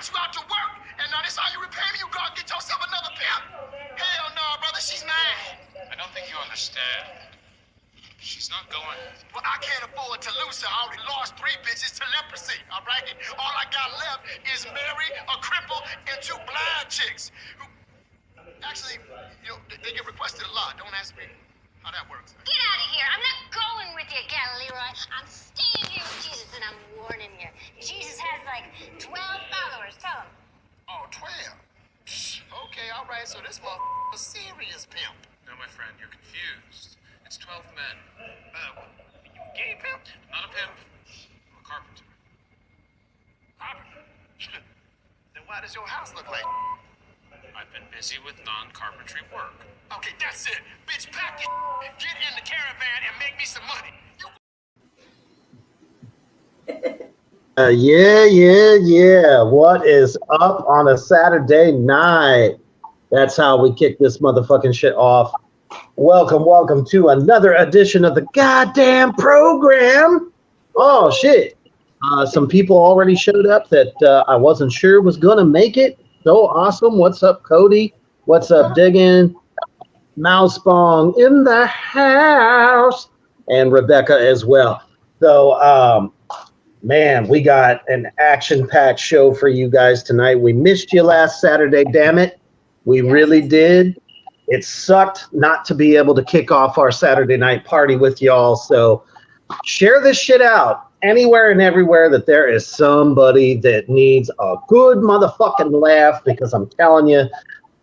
put you out to work, and now this how you repay me? You go and get yourself another pimp? Hell no, brother, she's mine. I don't think you understand. She's not going. Well, I can't afford to lose her. I already lost 3 bitches to leprosy, all right? All I got left is Mary, a cripple, and 2 blind chicks. Who, actually, you know, they get requested a lot. Don't ask me how that works. Get out of here. I'm not going with you again, Leroy. I'm staying here with Jesus, and I'm warning you. Jesus has like 12 followers. Tell him. Oh, 12? Okay, all right, so this motherfucker a serious pimp. No, my friend, you're confused. It's 12 men. You gay pimp? Not a pimp. I'm a carpenter. Carpenter? Then why does your house look like? I've been busy with non-carpentry work. Okay, that's it. Bitch, pack your get in the caravan and make me some money. Yeah. What is up on a Saturday night? That's how we kick this motherfucking shit off. Welcome to another edition of the goddamn program. Oh, shit. Some people already showed up that I wasn't sure was going to make it. So awesome. What's up, Cody? What's up, Diggin? Mousebong in the house. And Rebecca as well. So, man, we got an action-packed show for you guys tonight. We missed you last Saturday, damn it. We really did. It sucked not to be able to kick off our Saturday night party with y'all. So share this shit out anywhere and everywhere that there is somebody that needs a good motherfucking laugh, because I'm telling you,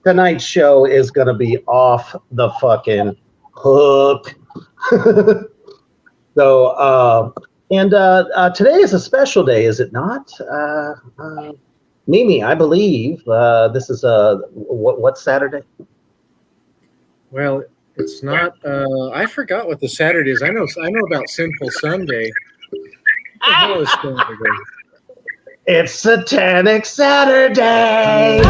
tonight's show is going to be off the fucking hook. So, today is a special day, is it not? Mimi, I believe this is what Saturday? Well, it's not. I forgot what the Saturday is. I know about Sinful Sunday. What the hell is Saturday? It's Satanic Saturday.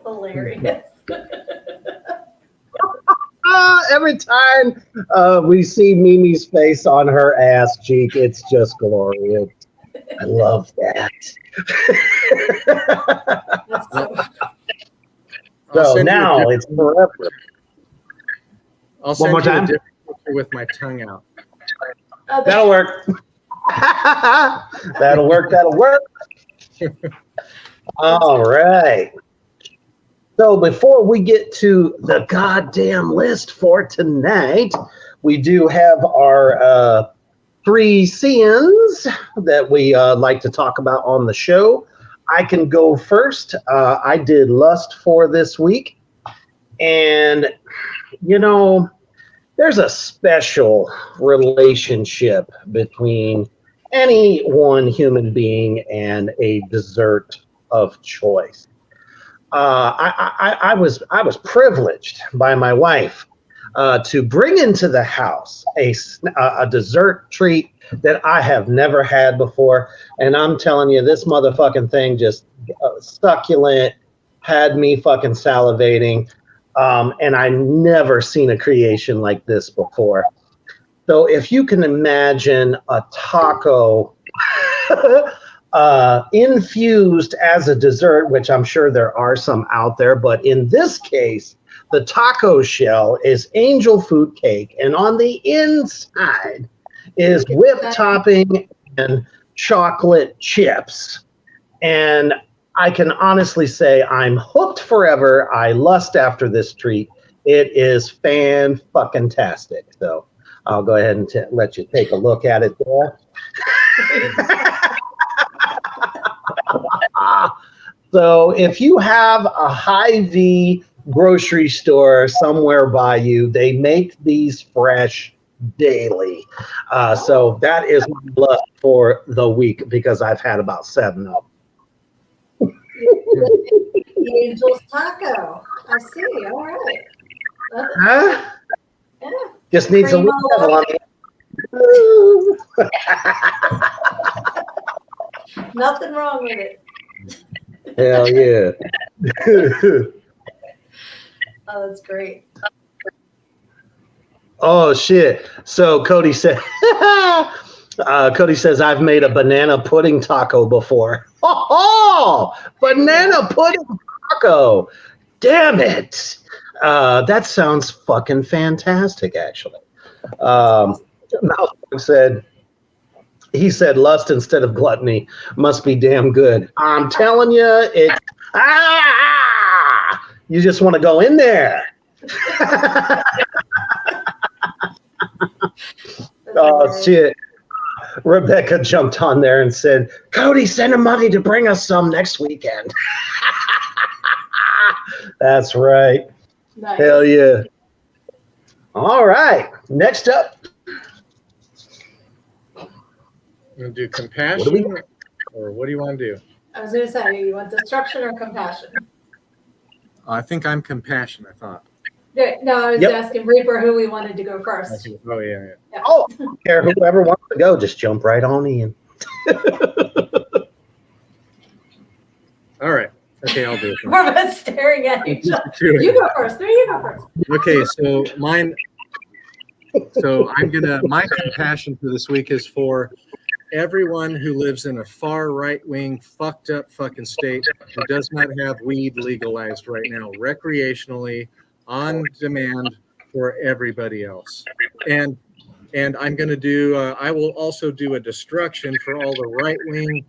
Hilarious. Every time we see Mimi's face on her ass cheek, it's just glorious. I love that. So now it's forever. I'll send more you a time? different picture with my tongue out. That'll work. That'll work. All right. So before we get to the goddamn list for tonight, we do have our 3 sins that we like to talk about on the show. I can go first. I did lust for this week. And, you know, there's a special relationship between any one human being and a dessert of choice. I was privileged by my wife to bring into the house a dessert treat that I have never had before, and I'm telling you, this motherfucking thing just succulent, had me fucking salivating, and I never seen a creation like this before. So if you can imagine a taco infused as a dessert, which I'm sure there are some out there, but in this case, the taco shell is angel food cake, and on the inside is whipped topping and chocolate chips. And I can honestly say I'm hooked forever. I lust after this treat. It is fan-fucking-tastic. So I'll go ahead and let you take a look at it there. So if you have a Hy-Vee grocery store somewhere by you, they make these fresh daily. So that is my lust for the week, because I've had about 7 of them. The Angel's Taco. I see. All right. Huh? Yeah. Just needs a Cream little all devil on the Nothing wrong with it. Hell yeah. Oh, that's great. Oh shit. So Cody said Cody says I've made a banana pudding taco before. Oh, banana pudding taco. Damn it. That sounds fucking fantastic, actually. Malcolm said, he said lust instead of gluttony must be damn good. I'm telling you, it's you just want to go in there. Oh shit. Rebecca jumped on there and said, Cody, send him money to bring us some next weekend. That's right. Nice. Hell yeah. All right. Next up. You want to do compassion, or what do you want to do? I was going to say, you want destruction or compassion? I think I'm compassion, I thought. No, I was Yep. asking Reaper who we wanted to go first. Oh, yeah. Oh, I don't care. Whoever wants to go, just jump right on in. All right. Okay, I'll do it. We're both staring at each other. You go first. No, you go first. Okay, so mine. So my compassion for this week is for everyone who lives in a far right-wing, fucked up fucking state who does not have weed legalized right now, recreationally, on demand for everybody else. And I'm going to do, I will also do a destruction for all the right-wing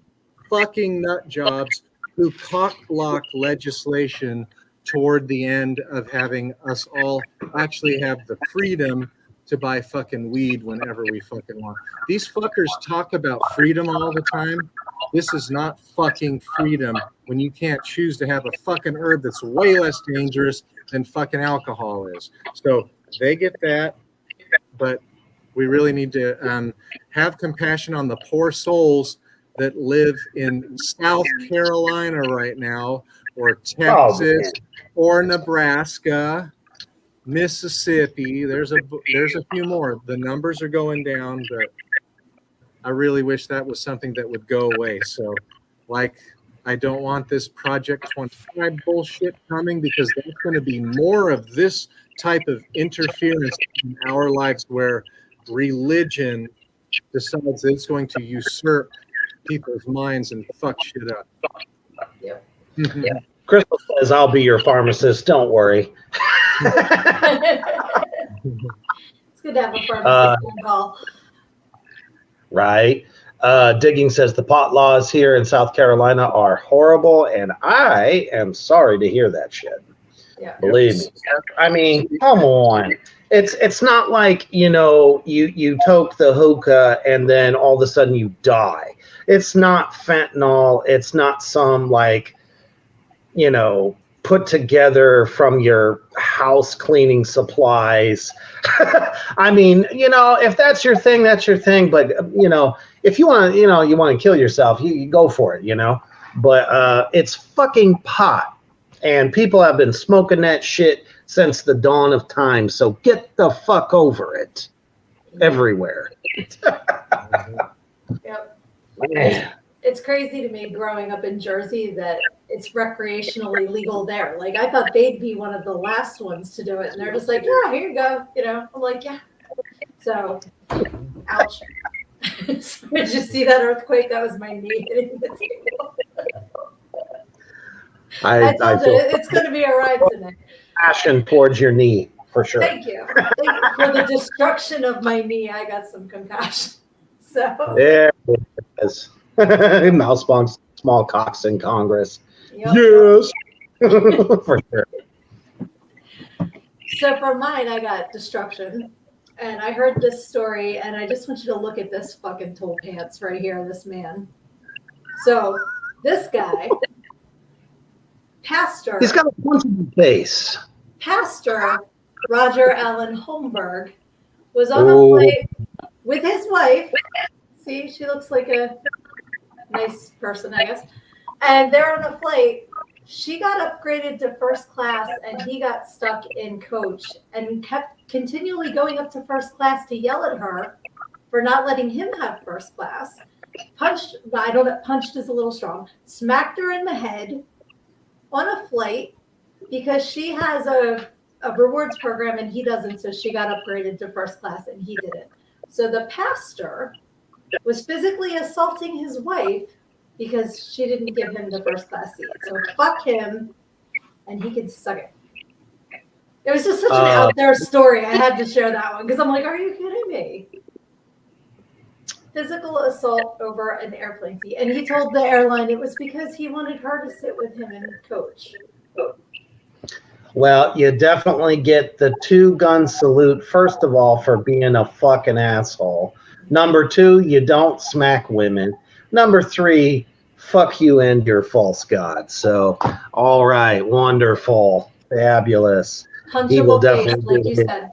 fucking nut jobs who cock-block legislation toward the end of having us all actually have the freedom to buy fucking weed whenever we fucking want. These fuckers talk about freedom all the time. This is not fucking freedom when you can't choose to have a fucking herb that's way less dangerous than fucking alcohol is. So they get that, but we really need to have compassion on the poor souls that live in South Carolina right now, or Texas, or Nebraska, Mississippi. There's a few more. The numbers are going down, but I really wish that was something that would go away. So, like, I don't want this Project 25 bullshit coming, because there's going to be more of this type of interference in our lives where religion decides that it's going to usurp people's minds and fuck shit up. Yep. Yeah. Crystal says, I'll be your pharmacist. Don't worry. It's good to have a pharmacist on call. Right. Digging says the pot laws here in South Carolina are horrible, and I am sorry to hear that shit. Yeah. Believe me. I mean, come on. It's not like, you toke the hookah and then all of a sudden you die. It's not fentanyl. It's not some put together from your house cleaning supplies. I mean, if that's your thing, that's your thing. But, if you want to, you want to kill yourself, you go for it, But it's fucking pot. And people have been smoking that shit since the dawn of time. So get the fuck over it everywhere. Yep. Man. It's crazy to me growing up in Jersey that it's recreationally legal there. Like, I thought they'd be one of the last ones to do it. And they're just like, yeah, here you go. I'm like, yeah. So, ouch. So, did you see that earthquake? That was my knee hitting the table. I told you, it's going to be a ride tonight. Passion towards your knee, for sure. Thank you. For the destruction of my knee, I got some compassion. So there it is. Mouse bunks, small cocks in Congress. Yep. Yes. For sure. So for mine, I got destruction. And I heard this story, and I just want you to look at this fucking toe pants right here, this man. So this guy, pastor. He's got a punch in the face. Pastor Roger Allen Holmberg was on a flight with his wife. See, she looks like a nice person, I guess. And they're on a flight She got upgraded to first class, and he got stuck in coach and kept continually going up to first class to yell at her for not letting him have first class. Punched is a little strong. Smacked her in the head on a flight because she has a rewards program and he doesn't, so she got upgraded to first class and he didn't. So the pastor was physically assaulting his wife because she didn't give him the first class seat. So fuck him, and he can suck it. It was just such an out there story. I had to share that one because I'm like, are you kidding me? Physical assault over an airplane seat. And he told the airline it was because he wanted her to sit with him and coach. Well, you definitely get the 2-gun salute, first of all, for being a fucking asshole. Number 2, you don't smack women. Number 3, fuck you and your false god. So, all right, wonderful, fabulous. He will Punchable face, definitely like you said.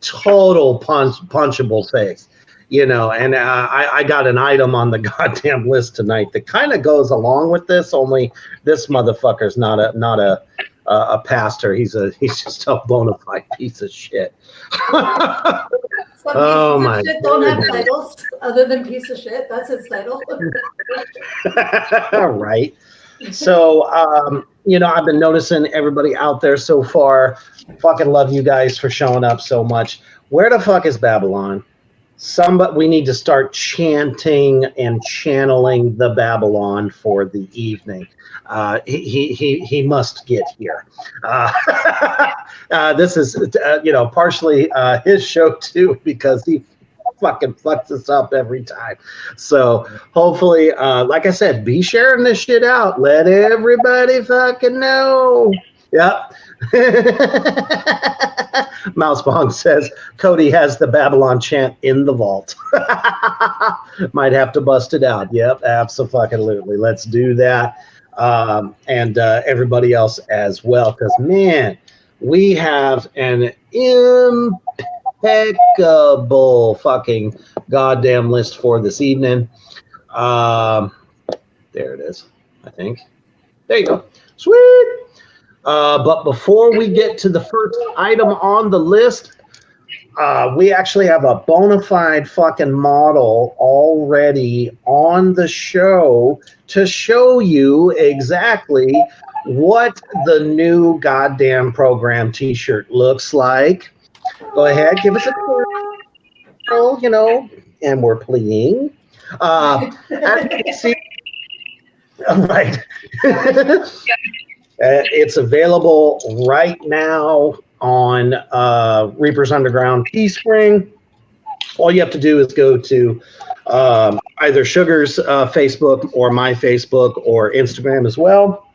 total punchable face. You know, and I got an item on the goddamn list tonight that kind of goes along with this. Only this motherfucker's not a pastor. He's just a bona fide piece of shit. Some pieces of shit don't have titles other than piece of shit. That's his title. Right. So, you know, I've been noticing everybody out there so far. Fucking love you guys for showing up so much. Where the fuck is Babylon? We need to start chanting and channeling the Babylon for the evening. He must get here. This is, you know, partially his show too, because he fucking fucks us up every time. So hopefully, like I said, be sharing this shit out. Let everybody fucking know. Yep. Mousebong says Cody has the Babylon chant in the vault. Might have to bust it out. Yep, absolutely. Let's do that. And everybody else as well. Because, man, we have an impeccable fucking goddamn list for this evening. There it is, I think. There you go. Sweet. But before we get to the first item on the list, we actually have a bona fide fucking model already on the show to show you exactly what the new goddamn program t-shirt looks like. Go ahead, give us a call, you know, and we're pleading. See, right. It's available right now on Reaper's Underground Teespring. All you have to do is go to either Sugar's Facebook or my Facebook or Instagram as well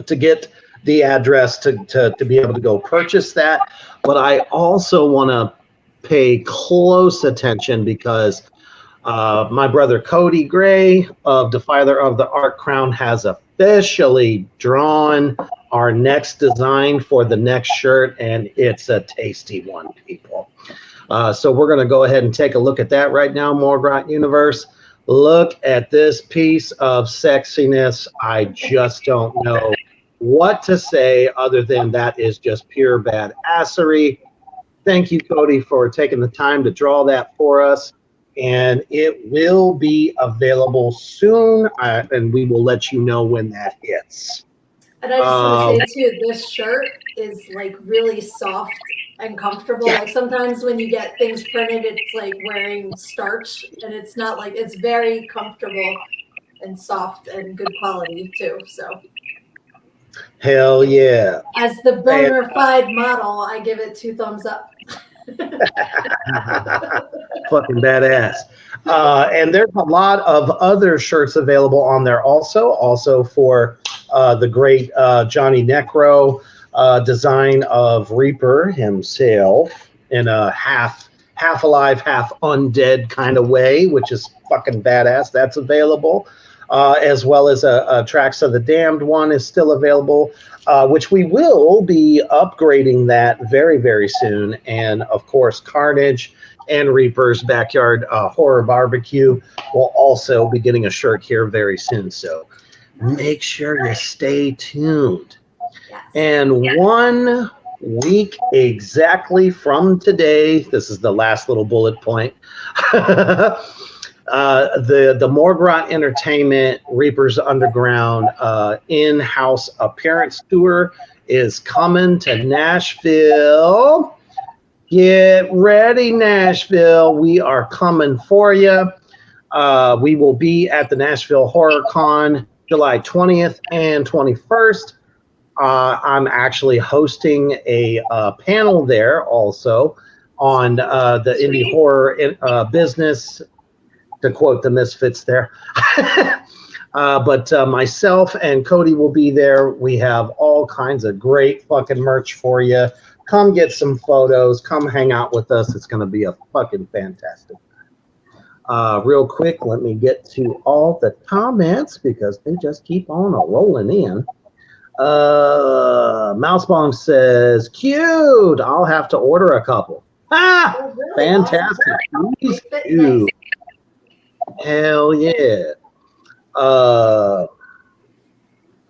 to get the address to be able to go purchase that. But I also want to pay close attention because my brother Cody Gray of Defiler of the Art Crown has officially drawn our next design for the next shirt, and it's a tasty one, people. So we're going to go ahead and take a look at that right now, Morgrot Universe. Look at this piece of sexiness. I just don't know what to say other than that is just pure badassery. Thank you, Cody, for taking the time to draw that for us. And it will be available soon, and we will let you know when that hits. And I just want to say, too, this shirt is, like, really soft and comfortable. Like, sometimes when you get things printed, it's like wearing starch, and it's not like, it's very comfortable and soft and good quality, too. So, hell yeah. As the bona fide model, I give it 2 thumbs up. Fucking badass. And there's a lot of other shirts available on there also for the great Johnny Necro design of Reaper himself in a half alive, half undead kind of way, which is fucking badass. That's available. As well as a Tracks of the Damned one is still available, which we will be upgrading that very, very soon. And, of course, Carnage and Reaper's Backyard Horror Barbecue will also be getting a shirt here very soon. So make sure you stay tuned. Yes. And 1 week exactly from today, this is the last little bullet point. The Morgrot Entertainment Reapers Underground in-house appearance tour is coming to Nashville. Get ready, Nashville. We are coming for you. We will be at the Nashville Horror Con July 20th and 21st. I'm actually hosting a panel there also on the indie horror business, to quote the Misfits there. But myself and Cody will be there. We have all kinds of great fucking merch for you. Come get some photos. Come hang out with us. It's going to be a fucking fantastic. Real quick, let me get to all the comments because they just keep on rolling in. Mousebong says, cute. I'll have to order a couple. Ah, Oh, really? fantastic. Please Fit do. nice. Hell yeah.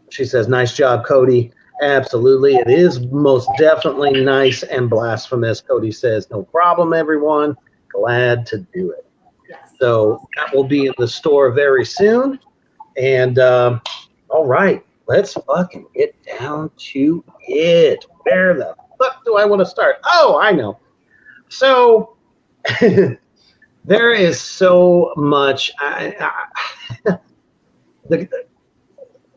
She says, nice job, Cody. Absolutely. It is most definitely nice and blasphemous. Cody says, no problem, everyone. Glad to do it. Yes. So that will be in the store very soon. And all right, let's fucking get down to it. Where the fuck do I want to start? Oh, I know. So there is so much.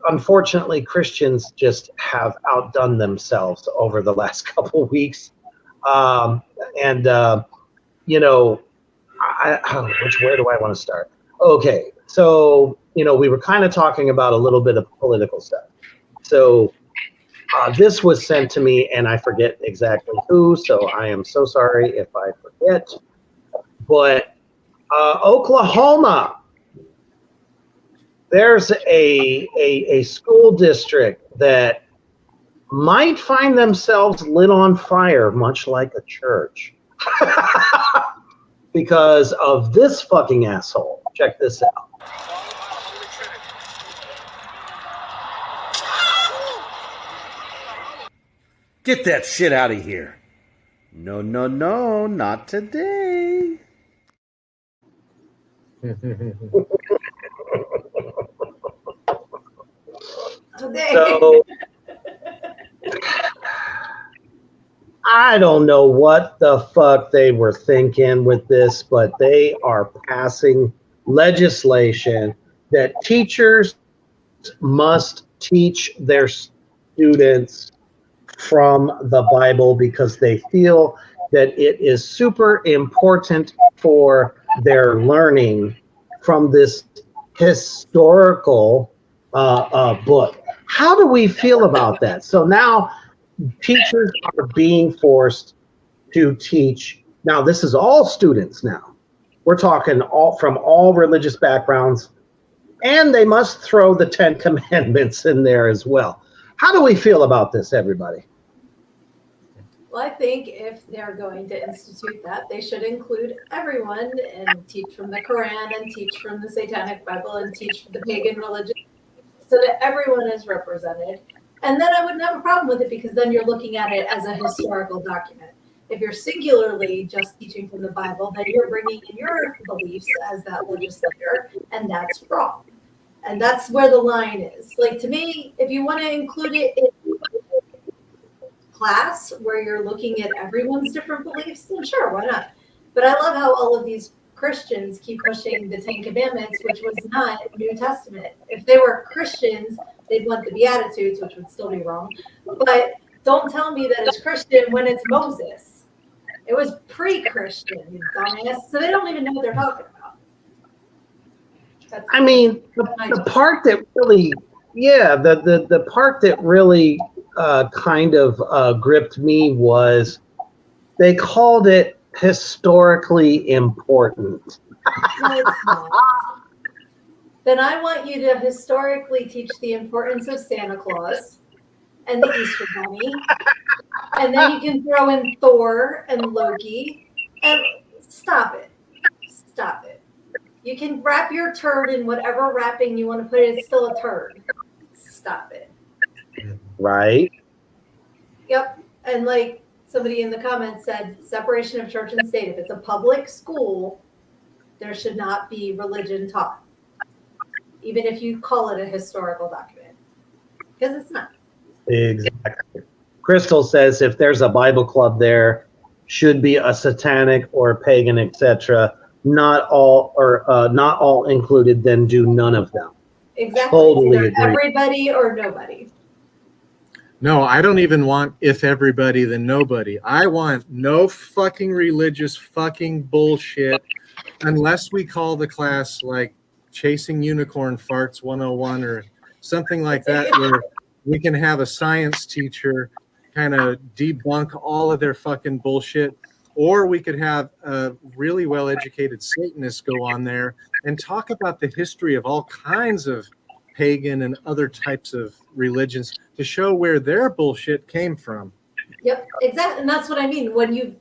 Unfortunately, Christians just have outdone themselves over the last couple of weeks. You know, where do I want to start? Okay, so, you know, we were kind of talking about a little bit of political stuff. So this was sent to me, and I forget exactly who, so I am so sorry if I forget. But Oklahoma, there's a school district that might find themselves lit on fire, much like a church, because of this fucking asshole. Check this out. Get that shit out of here. No, no, no, not today. Today. So I don't know what the fuck they were thinking with this, but they are passing legislation that teachers must teach their students from the Bible because they feel that it is super important for their learning from this historical book. How do we feel about that? So now teachers are being forced to teach. Now, this is all students now. We're talking all from all religious backgrounds, and they must throw the 10 Commandments in there as well. How do we feel about this, everybody? Well, I think if they're going to institute that, they should include everyone and teach from the Quran and teach from the Satanic Bible and teach the pagan religion so that everyone is represented. And then I wouldn't have a problem with it because then you're looking at it as a historical document. If you're singularly just teaching from the Bible, then you're bringing in your beliefs as that legislator, and that's wrong. And that's where the line is. Like, to me, if you want to include it in class where you're looking at everyone's different beliefs, then sure, why not? But I love how all of these Christians keep pushing the 10 Commandments, which was not New Testament. If they were Christians, they'd want the Beatitudes, which would still be wrong. But don't tell me that it's Christian when it's Moses. It was pre-Christian, you dumbass. So they don't even know what they're talking about. I mean, the part that really, the part that really kind of gripped me was they called it historically important. No, it's not. Then I want you to historically teach the importance of Santa Claus and the Easter Bunny. And then you can throw in Thor and Loki. And stop it. Stop it. You can wrap your turd in whatever wrapping you want to put it. It's still a turd. stop it. Right? Yep. And like somebody in the comments said, separation of church and state. If it's a public school, there should not be religion taught, even if you call it a historical document, because it's not. Exactly. Crystal says if there's a Bible club there, should be a satanic or pagan, etc. Not all included. Then do none of them. Exactly. Totally It's either agree. everybody or nobody. No, I don't even want if everybody then nobody. I want no fucking religious fucking bullshit unless we call the class like Chasing Unicorn Farts 101 or something like that, where we can have a science teacher kind of debunk all of their fucking bullshit. Or we could have a really well-educated Satanist go on there and talk about the history of all kinds of pagan and other types of religions to show where their bullshit came from. Yep, exactly. And that's what I mean. When you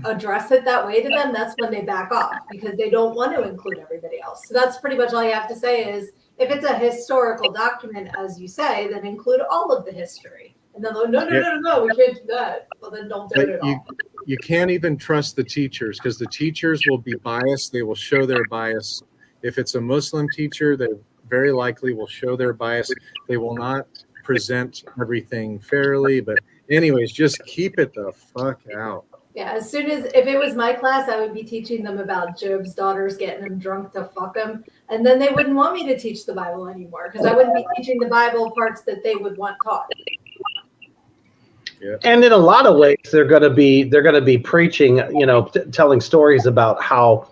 address it that way to them, that's when they back off because they don't want to include everybody else. So that's pretty much all you have to say is if it's a historical document, as you say, then include all of the history. And then they'll, no, we can't do that. Well, then don't do it at all. You can't even trust the teachers because the teachers will be biased. They will show their bias. If it's a Muslim teacher, they very likely will show their bias. They will not present everything fairly. But anyways, just keep it the fuck out. Yeah, as soon as, if it was my class, I would be teaching them about Job's daughters getting him drunk to fuck him. And then they wouldn't want me to teach the Bible anymore because I wouldn't be teaching the Bible parts that they would want taught. Yeah. And in a lot of ways, they're going to be preaching, telling stories about how,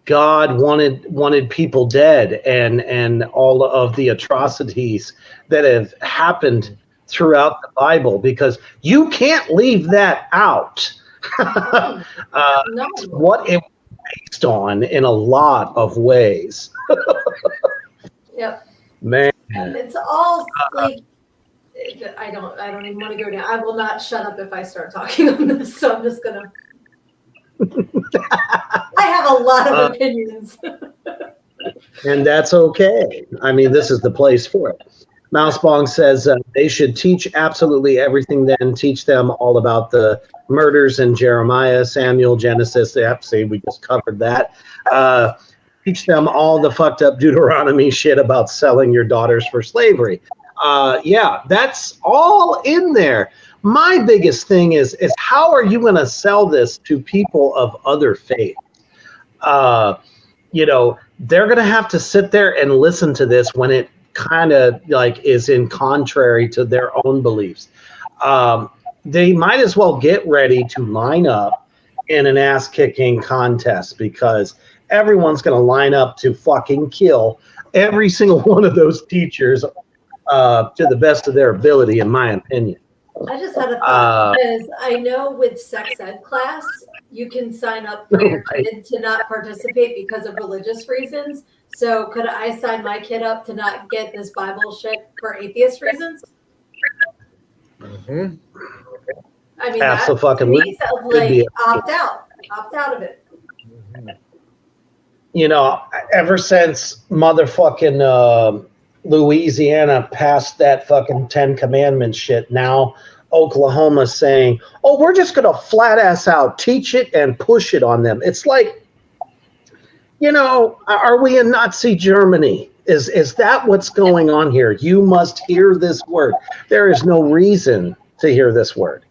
God wanted people dead and all of the atrocities that have happened throughout the Bible, because you can't leave that out. No. What it was based on in a lot of ways. Yep. Man. And it's all like, I don't even want to go down. I will not shut up if I start talking on this, so I'm just gonna. I have a lot of opinions. And that's okay. I mean, this is the place for it. Mousebong says they should teach absolutely everything, then teach them all about the murders in Jeremiah, Samuel, Genesis. See, we just covered that. Teach them all the fucked up Deuteronomy shit about selling your daughters for slavery. Yeah, that's all in there. My biggest thing is how are you going to sell this to people of other faiths? They're going to have to sit there and listen to this when it kind of like is in contrary to their own beliefs. They might as well get ready to line up in an ass-kicking contest because everyone's going to line up to fucking kill every single one of those teachers to the best of their ability, in my opinion. I just had a thought because I know with sex ed class, you can sign up for your kid to not participate because of religious reasons. So could I sign my kid up to not get this Bible shit for atheist reasons? Mm-hmm. I mean, Absolutely. that to me sounds like opt out of it. Ever since motherfucking Louisiana passed that fucking 10 Commandments shit, now Oklahoma's saying, oh, we're just going to flat ass out teach it and push it on them. It's like, are we in Nazi Germany? Is that what's going on here? You must hear this word. There is no reason to hear this word.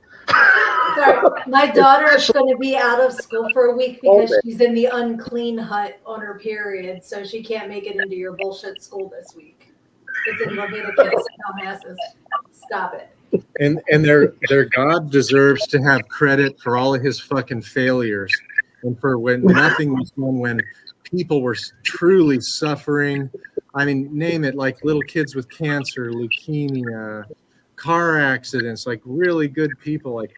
Sorry, my daughter is going to be out of school for a week because she's in the unclean hut on her period, so she can't make it into your bullshit school this week. It's in Leviticus, dumbasses. Stop it. And their God deserves to have credit for all of his fucking failures and for when nothing was done when people were truly suffering. I mean, name it, like little kids with cancer, leukemia, car accidents, like really good people, like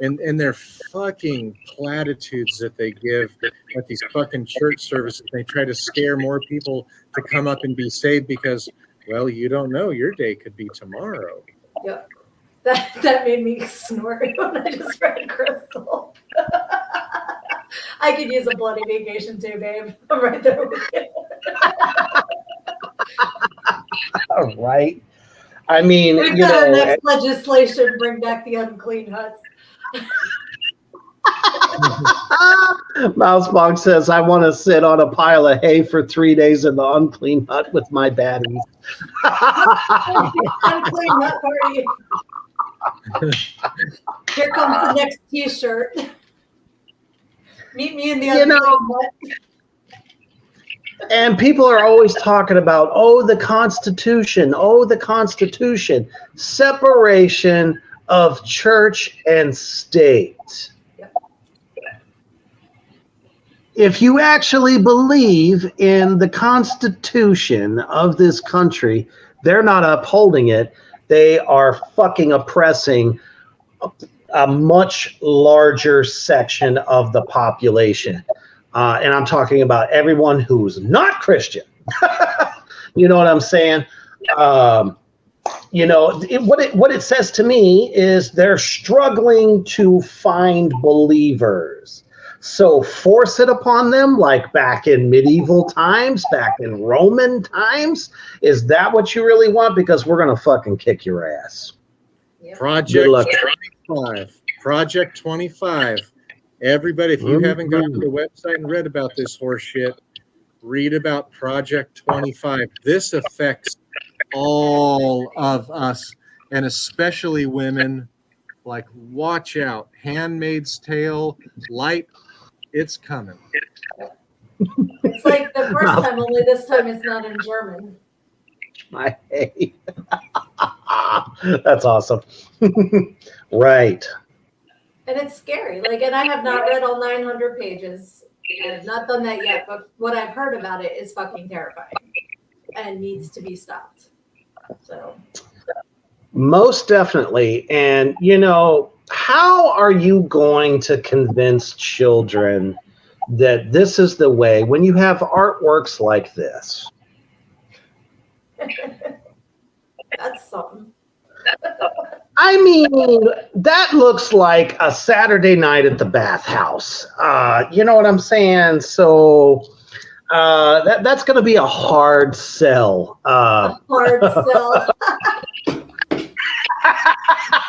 and their fucking platitudes that they give at these fucking church services. They try to scare more people to come up and be saved because, well, you don't know, your day could be tomorrow. Yep. That made me snort when I just read Crystal. I could use a bloody vacation too, babe. I'm right there with you. All right. I mean, We've got our next legislation, bring back the unclean huts. Mousebox says, I want to sit on a pile of hay for 3 days in the unclean hut with my baddies. Unclean hut party. Here comes the next t-shirt. Meet me in the unclean hut. And people are always talking about, the Constitution, the Constitution. Separation of church and state. If you actually believe in the Constitution of this country, they're not upholding it. They are fucking oppressing a much larger section of the population. And I'm talking about everyone who's not Christian. You know what I'm saying? What it says to me is they're struggling to find believers. So force it upon them like back in medieval times, back in Roman times. Is that what you really want? Because we're going to fucking kick your ass. Yep. Project 25. Project 25. Everybody, if you haven't gone to the website and read about this horse shit, read about Project 25. This affects all of us, and especially women. Like, watch out. Handmaid's Tale, light, it's coming. It's like the first time, only this time it's not in German. I hate. That's awesome. Right. And it's scary. Like, and I have not read all 900 pages. I have not done that yet, but what I've heard about it is fucking terrifying and needs to be stopped. So. Most definitely. And, how are you going to convince children that this is the way when you have artworks like this? That's something. I mean, that looks like a Saturday night at the bathhouse. You know what I'm saying? So that's going to be a hard sell. A hard sell.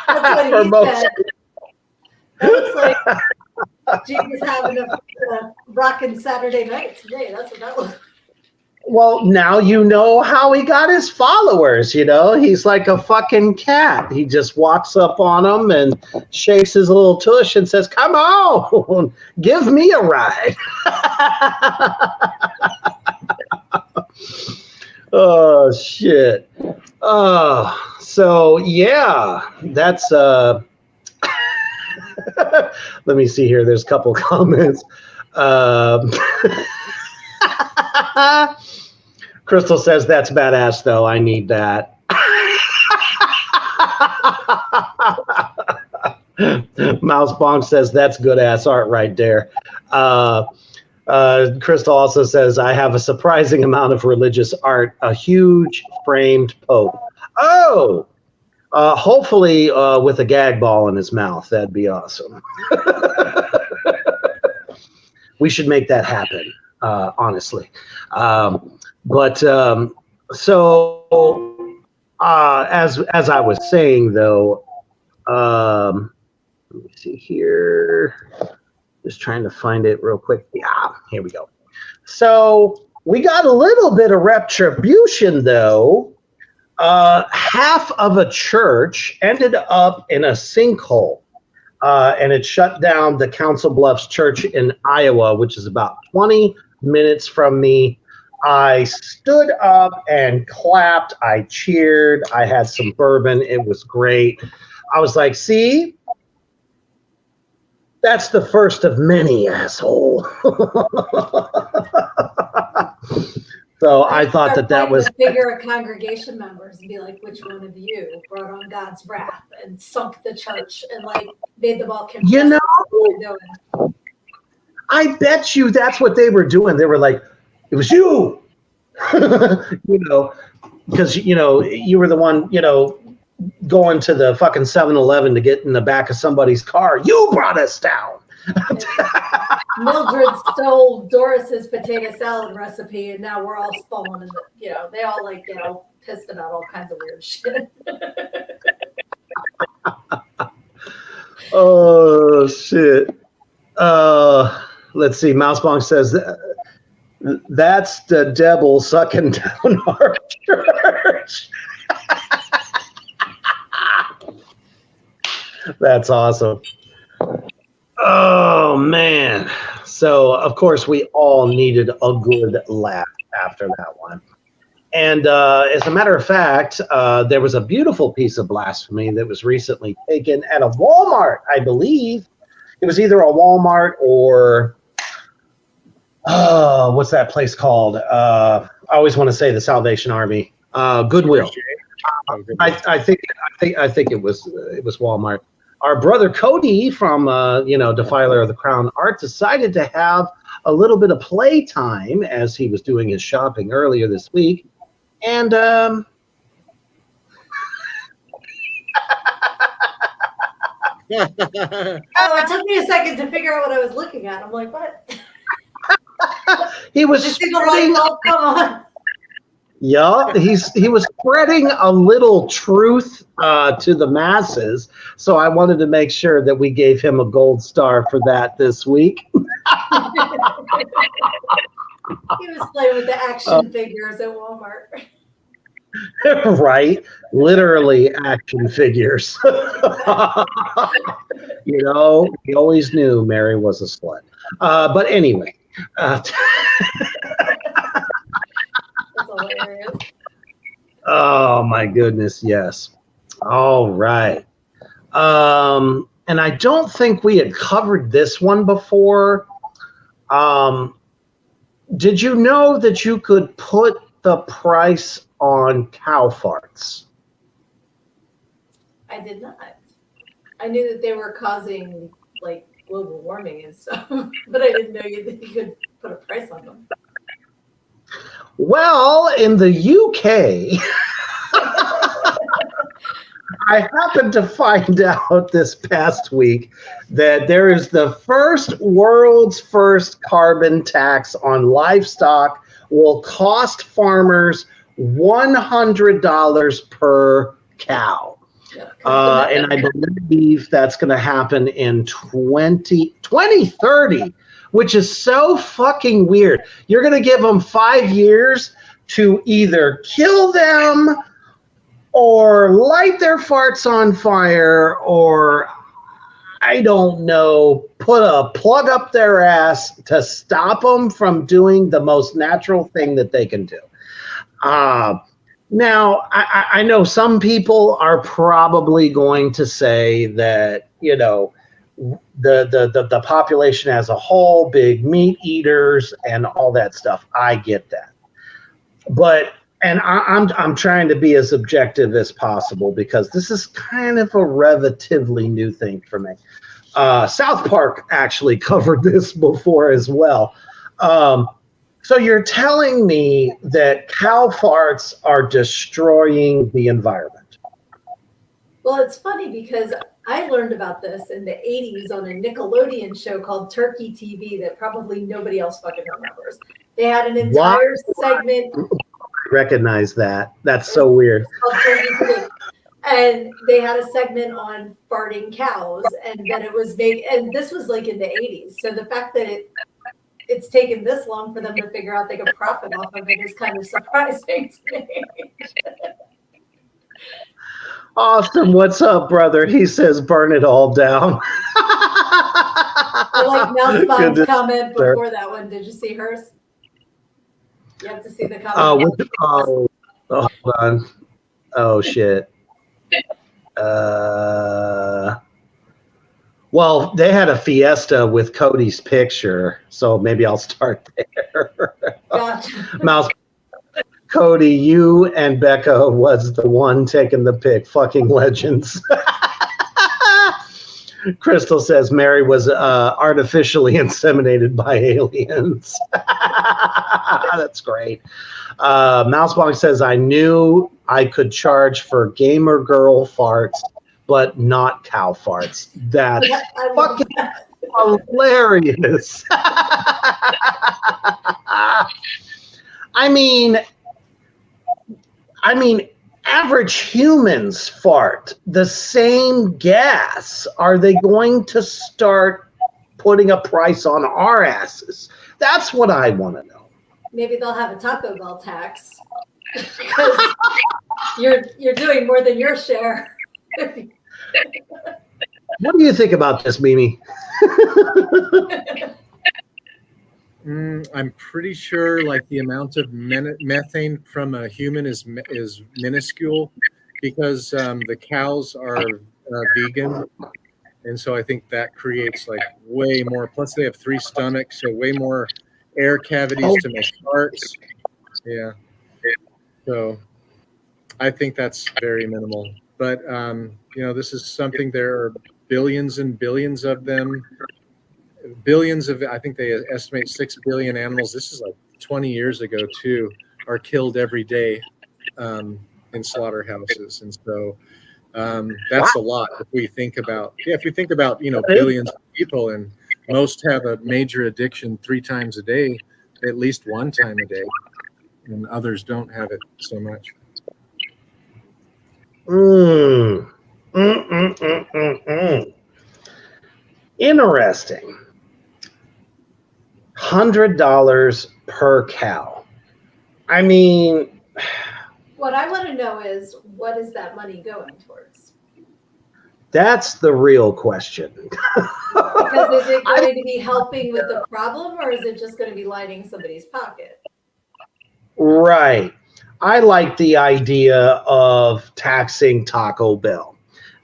That's For what he said. That looks like Jesus having a rocking Saturday night today. That's what that was. Well, now you know how he got his followers, He's like a fucking cat. He just walks up on them and shakes his little tush and says, come on, give me a ride. Oh, shit. So, yeah, that's... Let me see here. There's a couple comments. Crystal says, that's badass, though. I need that. Mouse Bonk says, that's good ass art right there. Crystal also says, I have a surprising amount of religious art, a huge framed Pope. Oh, hopefully with a gag ball in his mouth. That'd be awesome. We should make that happen, honestly. So as I was saying, though, let me see here. Just trying to find it real quick. Yeah, here we go. So we got a little bit of retribution, though. Half of a church ended up in a sinkhole, and it shut down the Council Bluffs Church in Iowa, which is about 20 minutes from me. I stood up and clapped. I cheered. I had some bourbon. It was great. I was like, see? That's the first of many, asshole. So I thought that was... Figure a congregation members and be like, which one of you brought on God's wrath and sunk the church and made them all confess what they're doing. I bet you that's what they were doing. They were like, it was you, because, you were the one, going to the fucking 7-Eleven to get in the back of somebody's car. You brought us down. Mildred stole Doris's potato salad recipe, and now we're all falling in the, they all get all pissed about all kinds of weird shit. Oh shit. Let's see. Mousebong says that's the devil sucking down our church. That's awesome. Oh man. So of course we all needed a good laugh after that one. And as a matter of fact, there was a beautiful piece of blasphemy that was recently taken at a Walmart, I believe. It was either a Walmart or what's that place called? I always want to say the Salvation Army, Goodwill. I think it was Walmart. Our brother Cody from Defiler of the Crown Art decided to have a little bit of playtime as he was doing his shopping earlier this week, and Oh, it took me a second to figure out what I was looking at. I'm like, what? he was Just see the light bulb come on. Yeah, he was spreading a little truth to the masses, so I wanted to make sure that we gave him a gold star for that this week. He was playing with the action figures at Walmart. Right, literally action figures. We always knew Mary was a slut. But anyway. That's hilarious. Oh my goodness, yes. All right. And I don't think we had covered this one before. Did you know that you could put the price on cow farts? I did not. I knew that they were causing global warming and stuff, but I didn't know that you could put a price on them. Well, in the UK, I happened to find out this past week that there is the world's first carbon tax on livestock will cost farmers $100 per cow. And I believe that's going to happen in 2030, which is so fucking weird. You're going to give them 5 years to either kill them or light their farts on fire or, I don't know, put a plug up their ass to stop them from doing the most natural thing that they can do. Now, I know some people are probably going to say that, the population as a whole, big meat eaters and all that stuff. I get that. But, and I'm trying to be as objective as possible because this is kind of a relatively new thing for me. South Park actually covered this before as well. So you're telling me that cow farts are destroying the environment? Well, it's funny because I learned about this in the 80s on a Nickelodeon show called Turkey TV that probably nobody else fucking remembers. They had an entire segment. I recognize that. That's so weird. And they had a segment on farting cows, and that it was made, and this was in the 80s. So the fact that it's taken this long for them to figure out they could profit off of it is kind of surprising to me. Austin, what's up, brother? He says, burn it all down. I like Mousebom's comment before that one. Did you see hers? You have to see the comment. Hold on. Oh, shit. Well, they had a fiesta with Cody's picture, so maybe I'll start there. Gotcha. Cody, you and Becca was the one taking the pic. Fucking legends. Crystal says Mary was artificially inseminated by aliens. That's great. Mousebong says, I knew I could charge for gamer girl farts, but not cow farts. That's fucking hilarious. I mean, average humans fart the same gas. Are they going to start putting a price on our asses? That's what I want to know. Maybe they'll have a Taco Bell tax because you're doing more than your share. What do you think about this, Mimi? I'm pretty sure like the amount of methane from a human is minuscule because the cows are vegan, and so I think that creates like way more. Plus, they have 3 stomachs, so way more air cavities to make farts. Yeah, so I think that's very minimal. But this is something. There are billions and billions of them. Billions of, I think they estimate 6 billion animals. This is like 20 years ago too, are killed every day in slaughterhouses, and so that's a lot. If we think about, billions of people, and most have a major addiction 3 times a day, at least 1 time a day, and others don't have it so much. Interesting. $100 per cow. I mean, What I want to know is, what is that money going towards? that's the real question. Because is it going to be helping with the problem, or is it just going to be lining somebody's pocket? Right. I like the idea of taxing Taco Bell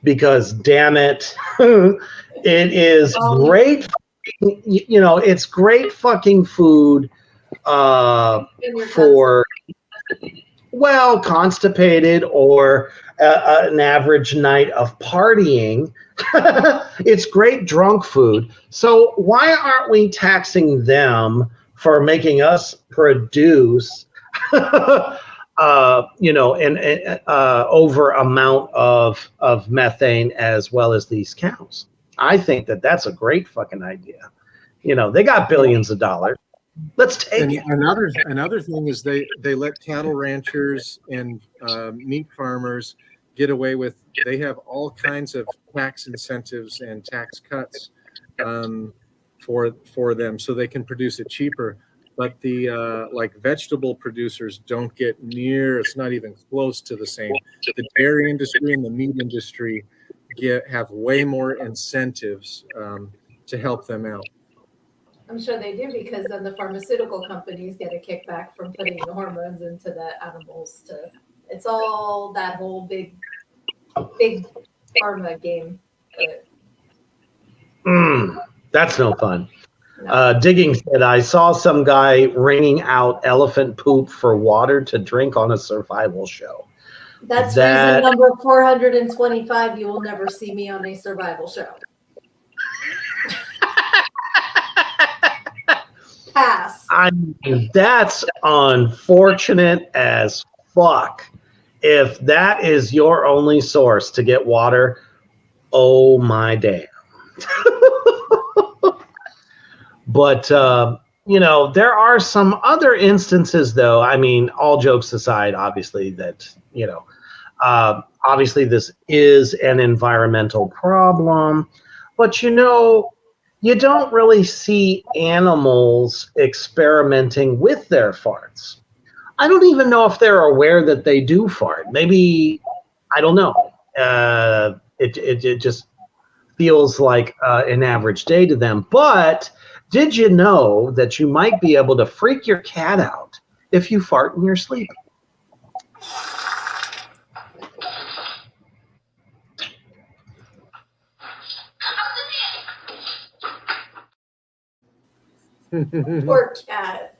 because, damn it, it is great. It's great fucking food for, constipated or an average night of partying. It's great drunk food. So why aren't we taxing them for making us produce an over amount of methane as well as these cows? I think that's a great fucking idea. They got billions of dollars. Let's take it. Another thing is they let cattle ranchers and meat farmers get away with. They have all kinds of tax incentives and tax cuts for them, so they can produce it cheaper. But the vegetable producers don't get near. It's not even close to the same. The dairy industry and the meat industry have way more incentives to help them out. I'm sure they do, because then the pharmaceutical companies get a kickback from putting the hormones into the animals. It's all that whole big pharma game. That's no fun. Digging said, I saw some guy wringing out elephant poop for water to drink on a survival show. That's reason number 425. You will never see me on a survival show. Pass. I mean, that's unfortunate as fuck. If that is your only source to get water, oh my damn. But, there are some other instances, though. I mean, all jokes aside, obviously, that, obviously this is an environmental problem. But, you don't really see animals experimenting with their farts. I don't even know if they're aware that they do fart. Maybe, I don't know. It just feels like an average day to them. But did you know that you might be able to freak your cat out if you fart in your sleep? Poor cat.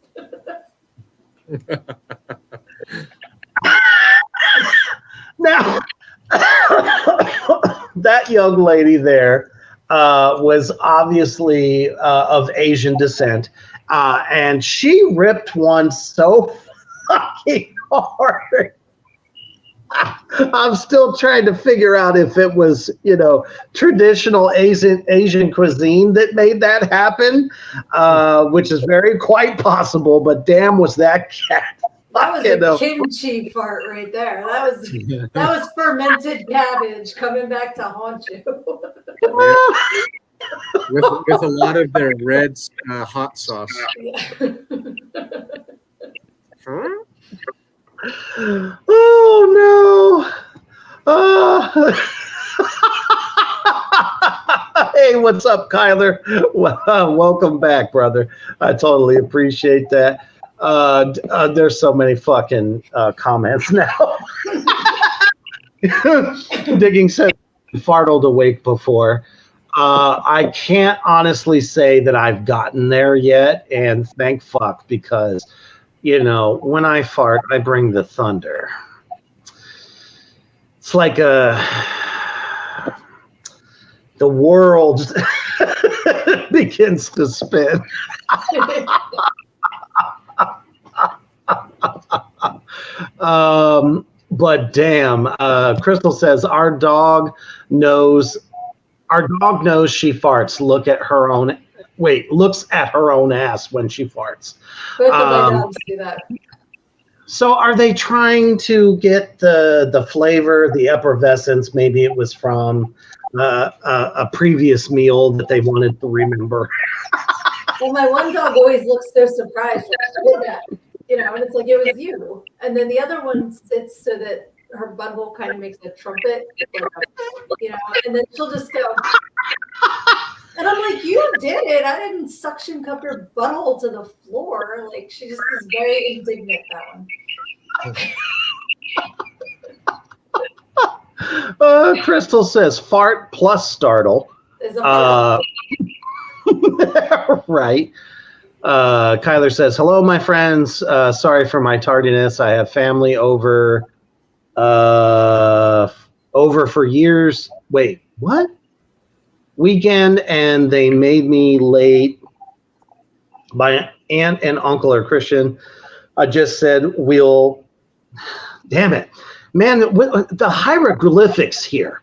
Now, that young lady there was obviously of Asian descent, and she ripped one so fucking hard I'm still trying to figure out if it was, traditional Asian cuisine that made that happen, which is very quite possible. But damn, was that cat? That was a kimchi fart right there. That was fermented cabbage coming back to haunt you. with a lot of their red hot sauce. Oh no! Hey, what's up, Kyler? Welcome back, brother. I totally appreciate that. There's so many fucking comments now. Digging said fartled awake before. I can't honestly say that I've gotten there yet, and thank fuck, because when I fart, I bring the thunder. It's like the world begins to spin. But damn, Crystal says our dog knows she farts. Looks at her own ass when she farts. Both of my dogs do that. So are they trying to get the flavor, the effervescence? Maybe it was from a previous meal that they wanted to remember. Well, my one dog always looks so surprised when I did that, and it's like, it was you. And then the other one sits so that her butthole kind of makes a trumpet, and then she'll just go. And I'm like, you did it. I didn't suction cup your butthole to the floor. Like, she just is very indignant, that one. Crystal says fart plus startle. Is a right. Kyler says, hello, my friends. Sorry for my tardiness. I have family over for years. Wait, what? Weekend, and they made me late. My aunt and uncle are Christian. I just said damn it, man, the hieroglyphics here.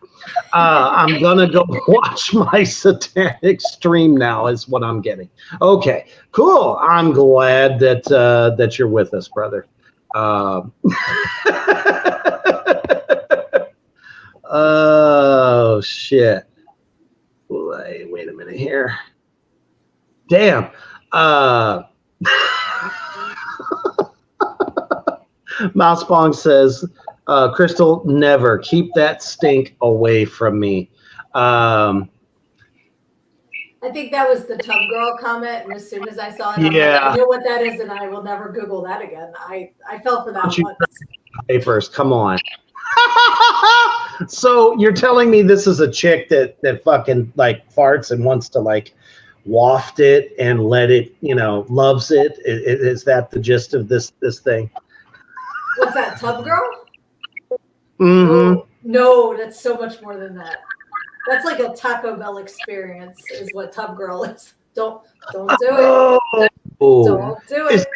I'm gonna go watch my satanic stream now is what I'm getting. Okay, cool. I'm glad that you're with us, brother. Oh shit. Wait a minute here. Damn. Mousebong says, Crystal, never keep that stink away from me. I think that was the tub girl comment, and as soon as I saw it, I'm Yeah. like, I know what that is, and I will never Google that again. I fell for that once. Papers, come on. So you're telling me this is a chick that fucking like farts and wants to like waft it and let it, loves it? Is that the gist of this thing? What's that, tub girl? Mm-hmm. No, that's so much more than that. That's like a Taco Bell experience is what tub girl is. Don't do it. Don't do it.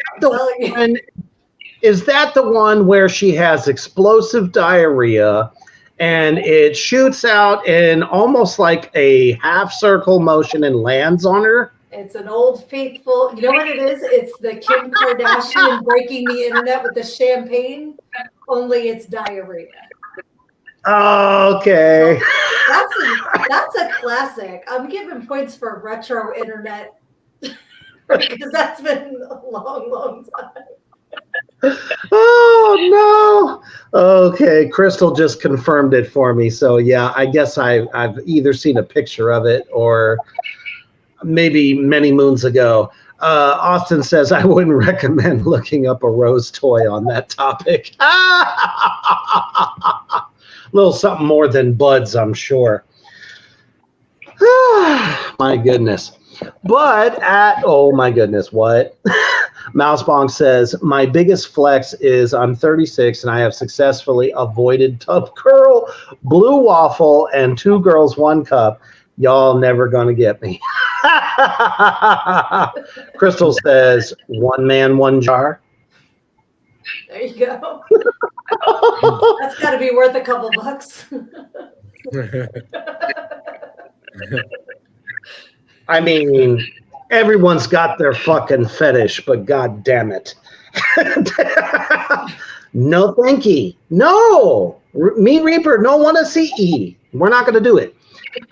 Is that the one where she has explosive diarrhea and it shoots out in almost like a half circle motion and lands on her? It's an old faithful. You know what it is? It's the Kim Kardashian breaking the internet with the champagne, only it's diarrhea. Okay. That's a classic. I'm giving points for retro internet because that's been a long, long time. Oh no. Okay, Crystal just confirmed it for me. So yeah, I guess I've either seen a picture of it or maybe many moons ago. Austin says I wouldn't recommend looking up a Rose toy on that topic. A little something more than buds, I'm sure. My goodness. But oh my goodness, what? Mousebong says, my biggest flex is I'm 36 and I have successfully avoided Tub Girl, Blue Waffle, and 2 Girls, 1 Cup. Y'all never gonna get me. Crystal says, 1 man, 1 jar. There you go. That's got to be worth a couple bucks. I mean, everyone's got their fucking fetish, but god damn it. No, thank you. No, me Reaper, no want to see E. We're not going to do it.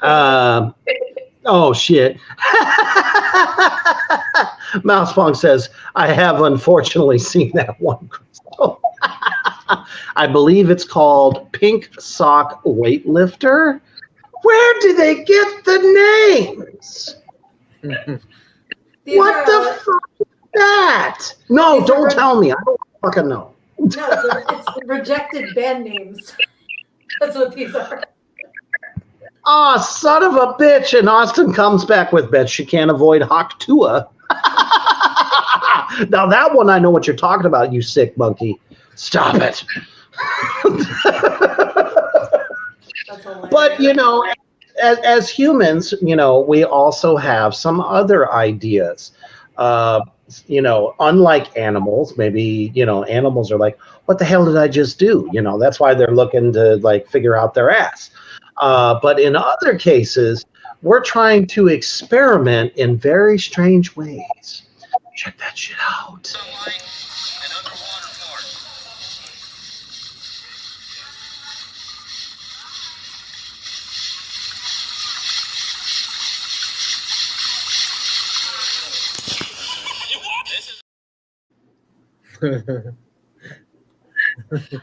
Oh shit. Mousepong says, I have unfortunately seen that one, Crystal. I believe it's called Pink Sock Weightlifter. Where do they get the names? What the fuck is that? No, don't tell me. I don't fucking know. No, it's rejected band names. That's what these are. Oh, son of a bitch. And Austin comes back with bet she can't avoid Hawk Tua. Now that one I know what you're talking about, you sick monkey. Stop it. But, you know, as humans, you know, we also have some other ideas. You know, unlike animals, maybe, you know, animals are like, what the hell did I just do? You know, that's why they're looking to like figure out their ass. But in other cases, we're trying to experiment in very strange ways. Check that shit out.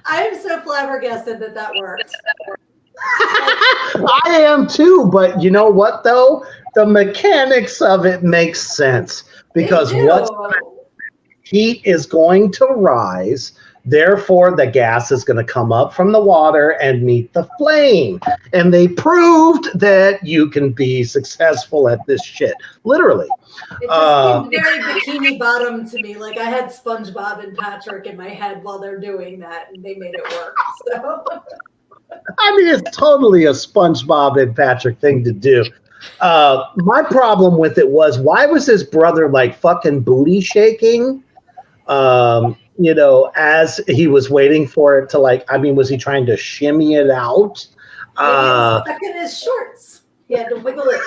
I am so flabbergasted that worked. I am too, but you know what though? The mechanics of it makes sense because heat is going to rise, therefore the gas is going to come up from the water and meet the flame. And they proved that you can be successful at this shit, literally. It just seemed very Bikini Bottom to me. Like I had SpongeBob and Patrick in my head while they're doing that, and they made it work. So. I mean, it's totally a SpongeBob and Patrick thing to do. My problem with it was, why was his brother like fucking booty shaking? You know, as he was waiting for it to like, I mean, was he trying to shimmy it out? Maybe he was stuck in his shorts. He had to wiggle it.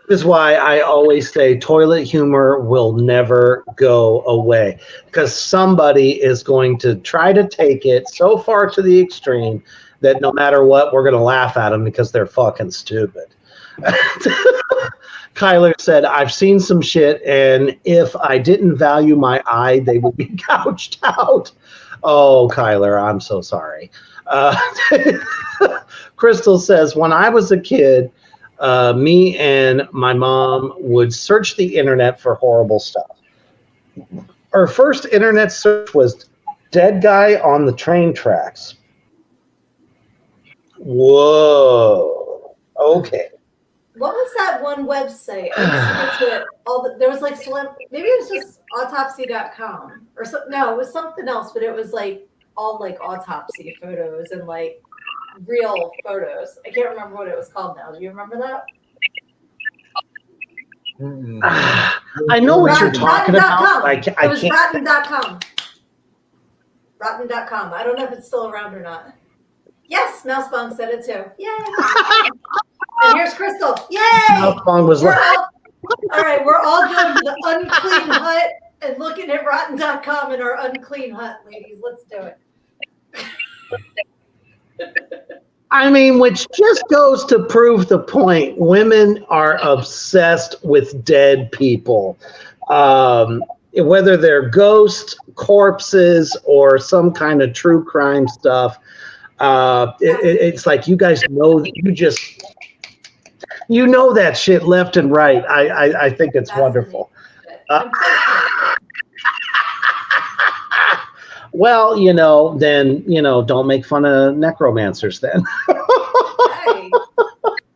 This is why I always say toilet humor will never go away, because somebody is going to try to take it so far to the extreme that no matter what, we're going to laugh at them because they're fucking stupid. Kyler said, I've seen some shit, and if I didn't value my eye, they would be gouged out. Oh, Kyler, I'm so sorry. Crystal says, when I was a kid, me and my mom would search the internet for horrible stuff. Our first internet search was dead guy on the train tracks. Whoa. Okay. What was that one website? I was to it. There was like maybe it was just autopsy.com or something. No, it was something else, but it was like all like autopsy photos and like real photos. I can't remember what it was called now. Do you remember that? I know what you're talking about. It was rotten.com. Rotten.com. I don't know if it's still around or not. Yes, Mousebong said it too. Yay! And here's Crystal. Yay! Mousebong was like, all right, we're all going to the unclean hut and looking at rotten.com in our unclean hut, ladies. Let's do it. I mean, which just goes to prove the point. Women are obsessed with dead people. Whether they're ghosts, corpses, or some kind of true crime stuff. It's like you guys know, you know that shit left and right. I think it's wonderful. Well, you know, then, you know, don't make fun of necromancers then. Hey,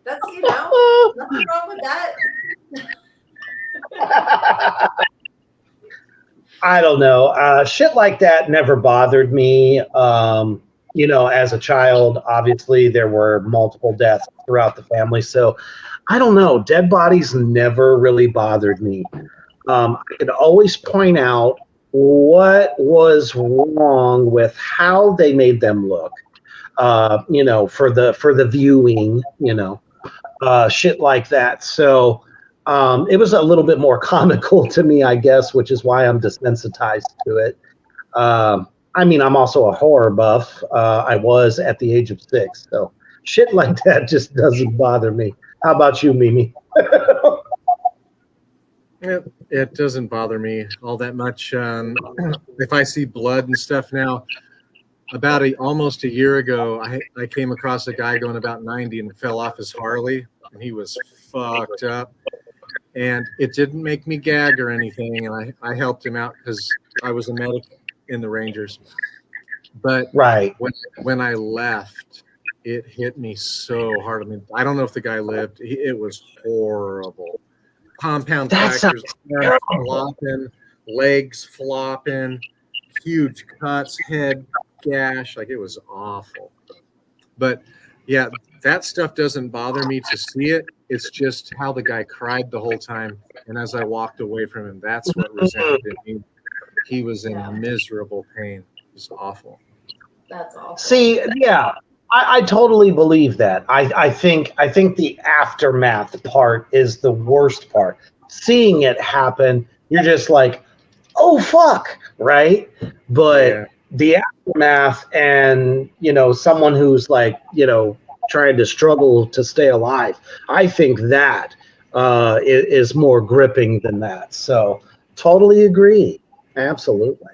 that's, you know, nothing wrong with that. I don't know. Shit like that never bothered me. You know, as a child, obviously there were multiple deaths throughout the family. So I don't know. Dead bodies never really bothered me. I could always point out what was wrong with how they made them look. For the viewing, shit like that. So it was a little bit more comical to me, I guess, which is why I'm desensitized to it. I'm also a horror buff. I was at the age of 6, so shit like that just doesn't bother me. How about you, Mimi? It doesn't bother me all that much. If I see blood and stuff now, about almost a year ago, I came across a guy going about 90 and fell off his Harley, and he was fucked up. And it didn't make me gag or anything, and I helped him out because I was a medic in the Rangers. But right when I left, it hit me so hard. I mean, I don't know if the guy lived. It was horrible. Compound fractures, arms flopping, legs flopping, huge cuts, head gash. Like, it was awful. But yeah, that stuff doesn't bother me to see it. It's just how the guy cried the whole time. And as I walked away from him, that's what resented me. He was in miserable pain. It was awful. That's awful. See, yeah, I totally believe that. I think the aftermath part is the worst part. Seeing it happen, you're just like, oh fuck, right? But the aftermath, and someone who's like, trying to struggle to stay alive, I think that is more gripping than that. So totally agree. Absolutely.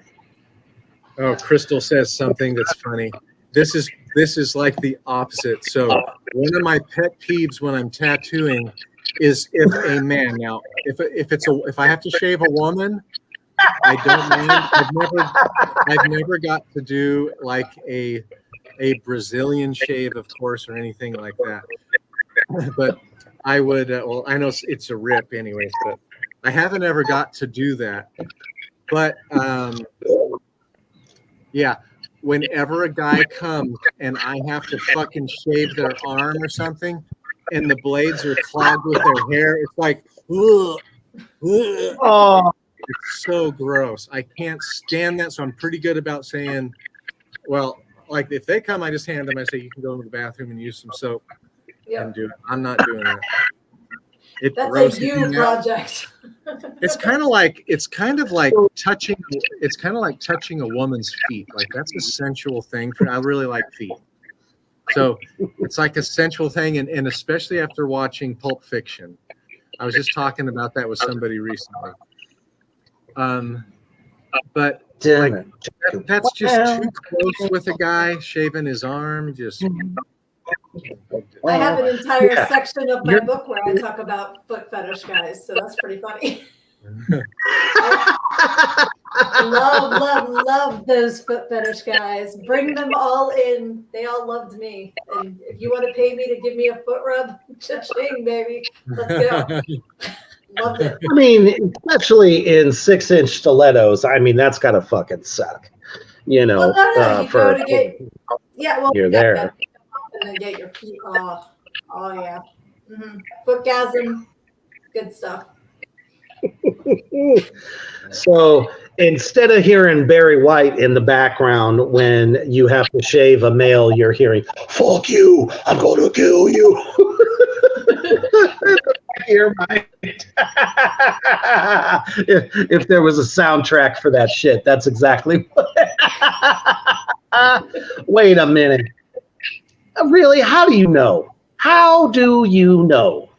Oh, Crystal says something that's funny. This is like the opposite. So one of my pet peeves when I'm tattooing is if a man, now if I have to shave a woman, I don't mind. I've never got to do like a Brazilian shave, of course, or anything like that. But I would. Well, I know it's a rip, anyways. But I haven't ever got to do that. But yeah, whenever a guy comes and I have to fucking shave their arm or something, and the blades are clogged with their hair, it's like, ugh, ugh. Oh. It's so gross. I can't stand that. So I'm pretty good about saying, well, like if they come, I just hand them. I say, you can go into the bathroom and use some soap and do it. I'm not doing that. That's a you project. It's kind of like touching. It's kind of like touching a woman's feet. Like, that's a sensual thing. I really like feet. So it's like a sensual thing, and especially after watching Pulp Fiction. I was just talking about that with somebody recently. But like, that's just too close with a guy shaving his arm. Just I have an entire section of my book where I talk about foot fetish guys, so that's pretty funny. love those foot fetish guys. Bring them all in. They all loved me. And if you want to pay me to give me a foot rub, cha-ching, baby. Let's go. Loved it. I mean, especially in 6-inch stilettos. I mean, that's gotta fucking suck. Well, no, you for go to get, you're there. And then get your feet off. Oh yeah. Mm-hmm. Footgasm. Good stuff. So instead of hearing Barry White in the background when you have to shave a male, you're hearing, fuck you, I'm going to kill you. If there was a soundtrack for that shit, that's exactly what. Wait a minute. Really? How do you know? How do you know?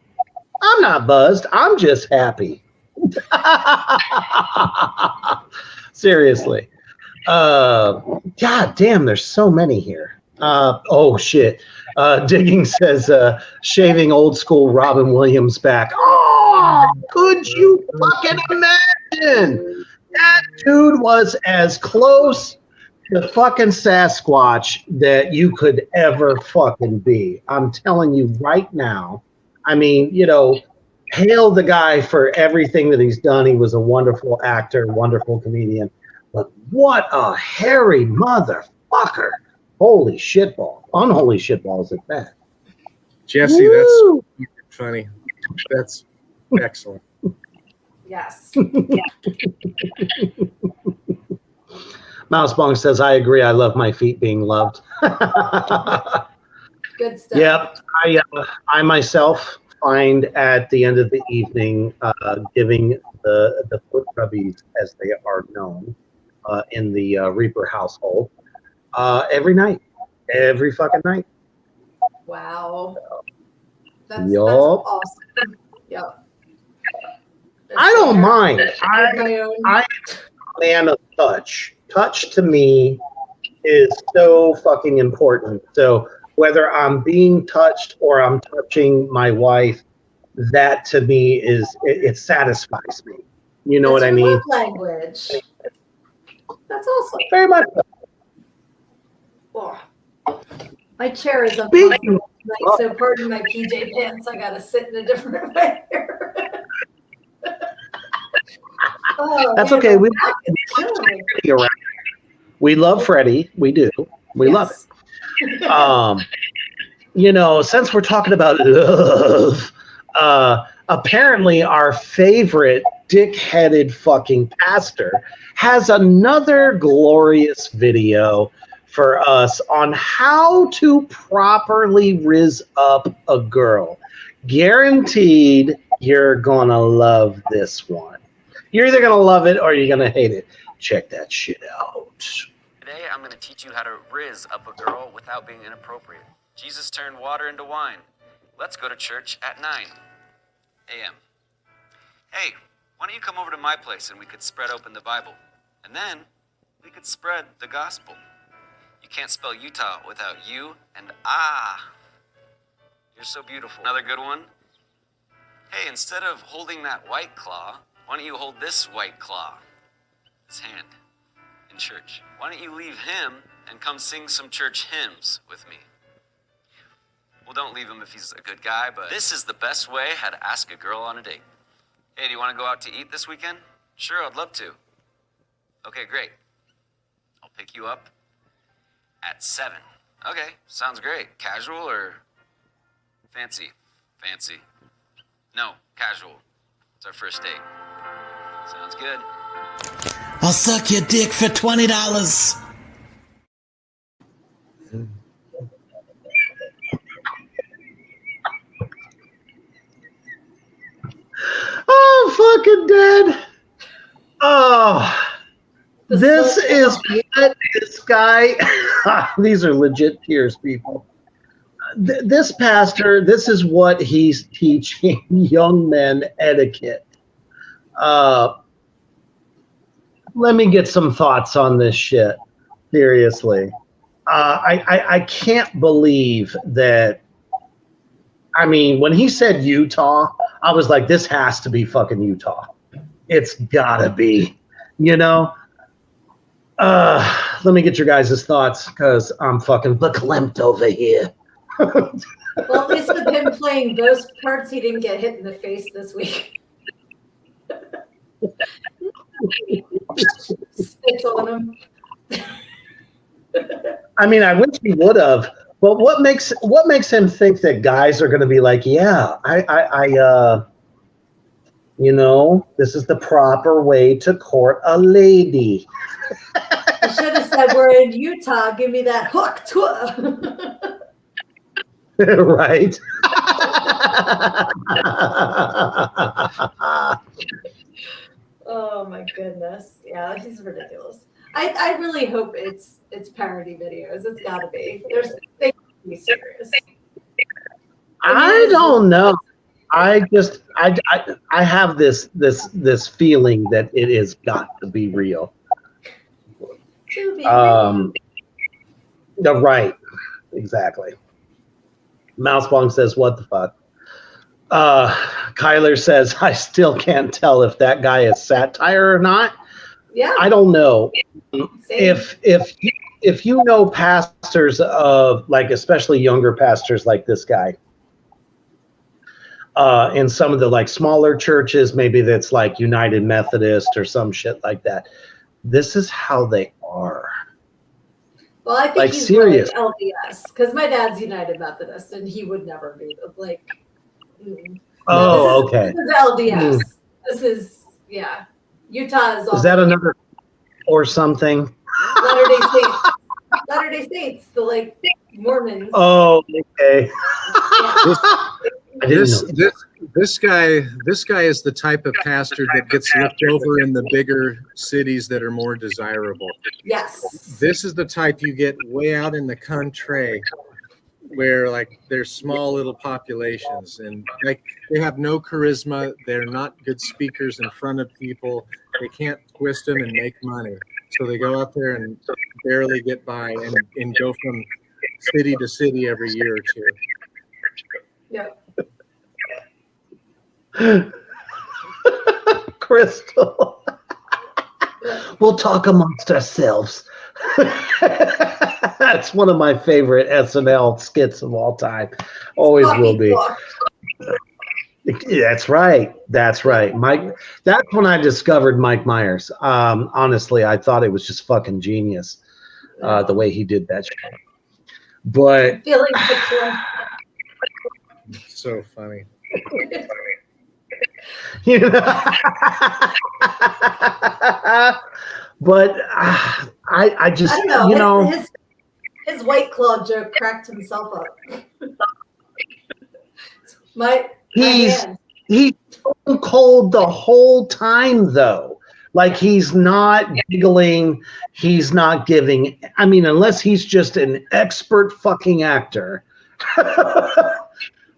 I'm not buzzed. I'm just happy. Seriously. God damn, there's so many here. Oh, shit. Digging says, shaving old school Robin Williams back. Oh, could you fucking imagine? That dude was as close to fucking Sasquatch that you could ever fucking be. I'm telling you right now. I mean, hail the guy for everything that he's done. He was a wonderful actor, wonderful comedian. But what a hairy motherfucker. Holy shitball. Unholy shitballs at that. Jesse, Woo! That's funny. That's excellent. Yes. Mousebong says, I agree. I love my feet being loved. Good stuff. Yep. I myself find at the end of the evening giving the foot rubbies, as they are known in the Reaper household, every night. Every fucking night. Wow. That's Yup. awesome. Yep. I don't mind. My own. I'm a man of touch. Touch to me is so fucking important. So whether I'm being touched or I'm touching my wife, that to me is it satisfies me. You know That's what I your mean? love language. That's awesome. Very much so. Oh. My chair is up Speaking tonight, so pardon my PJ pants. I gotta sit in a different way here. Oh, That's man, okay. my We back is killing me. Freddie around. We love Freddie. We do. We love it. You know, since we're talking about love, apparently our favorite dick-headed fucking pastor has another glorious video for us on how to properly rizz up a girl. Guaranteed you're gonna love this one. You're either gonna love it or you're gonna hate it. Check that shit out. Today, I'm going to teach you how to rizz up a girl without being inappropriate. Jesus turned water into wine. Let's go to church at 9 a.m. Hey, why don't you come over to my place and we could spread open the Bible? And then we could spread the gospel. You can't spell Utah without you and ah. You're so beautiful. Another good one. Hey, instead of holding that white claw, why don't you hold this white claw? His hand. In church. Why don't you leave him and come sing some church hymns with me? Well, don't leave him if he's a good guy, but this is the best way how to ask a girl on a date. Hey, do you want to go out to eat this weekend? Sure, I'd love to. Okay, great. I'll pick you up at 7. Okay, sounds great. Casual or fancy? Fancy. No, casual. It's our first date. Sounds good. I'll suck your dick for $20. Oh, fucking dead. Oh, this is what this guy, these are legit tears, people. This pastor, this is what he's teaching young men etiquette. Let me get some thoughts on this shit. Seriously. I can't believe that. I mean, when he said Utah, I was like, this has to be fucking Utah. It's gotta be, you know? Let me get your guys' thoughts because I'm fucking verklempt over here. Well, at least with him playing those parts, he didn't get hit in the face this week. Spits on him. I mean, I wish he would have. But what makes him think that guys are going to be like, yeah, you know, this is the proper way to court a lady. I should have said, we're in Utah. Give me that hook tour. Right. Oh my goodness. Yeah, he's ridiculous. I really hope it's parody videos. It's got to be. They can be serious. I don't know. I have this feeling that it has got to be real. To be real. Right. Exactly. Mousebong says, what the fuck? Kyler says, I still can't tell if that guy is satire or not. Yeah. I don't know. Same. If you know pastors of, like, especially younger pastors like this guy, in some of the like smaller churches, maybe that's like United Methodist or some shit like that. This is how they are. Well, I think like, he's serious. like LDS because my dad's United Methodist and he would never be like. Oh, okay. This is LDS. This is Yeah. Utah is all Is that another or something? Latter-day Saints. Latter-day Saints, the like Mormons. Oh, okay. I didn't know. This guy is the type of pastor that gets looked over in the bigger cities that are more desirable. Yes. This is the type you get way out in the country where like there's small little populations and like they have no charisma. They're not good speakers in front of people. They can't twist them and make money. So they go out there and barely get by and go from city to city every year or two. Yep. Crystal. We'll talk amongst ourselves. That's one of my favorite SNL skits of all time. Always will be. That's right. That's right. Mike. That's when I discovered Mike Myers. Honestly, I thought it was just fucking genius, the way he did that shit. But Feeling so funny. You know, but I just, I don't know. you know, His White Claw joke cracked himself up. he's so cold the whole time though. Like he's not giggling, he's not giving. I mean, unless he's just an expert fucking actor.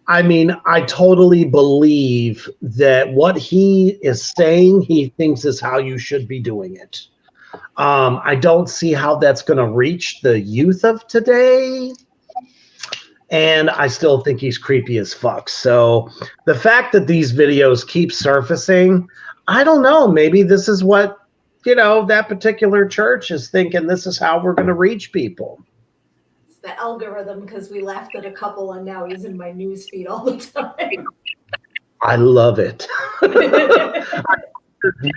I mean, I totally believe that what he is saying, he thinks is how you should be doing it. I don't see how that's going to reach the youth of today. And I still think he's creepy as fuck. So the fact that these videos keep surfacing, I don't know. Maybe this is what, you know, that particular church is thinking this is how we're going to reach people. The algorithm, because we laughed at a couple and now he's in my news feed all the time. I love it.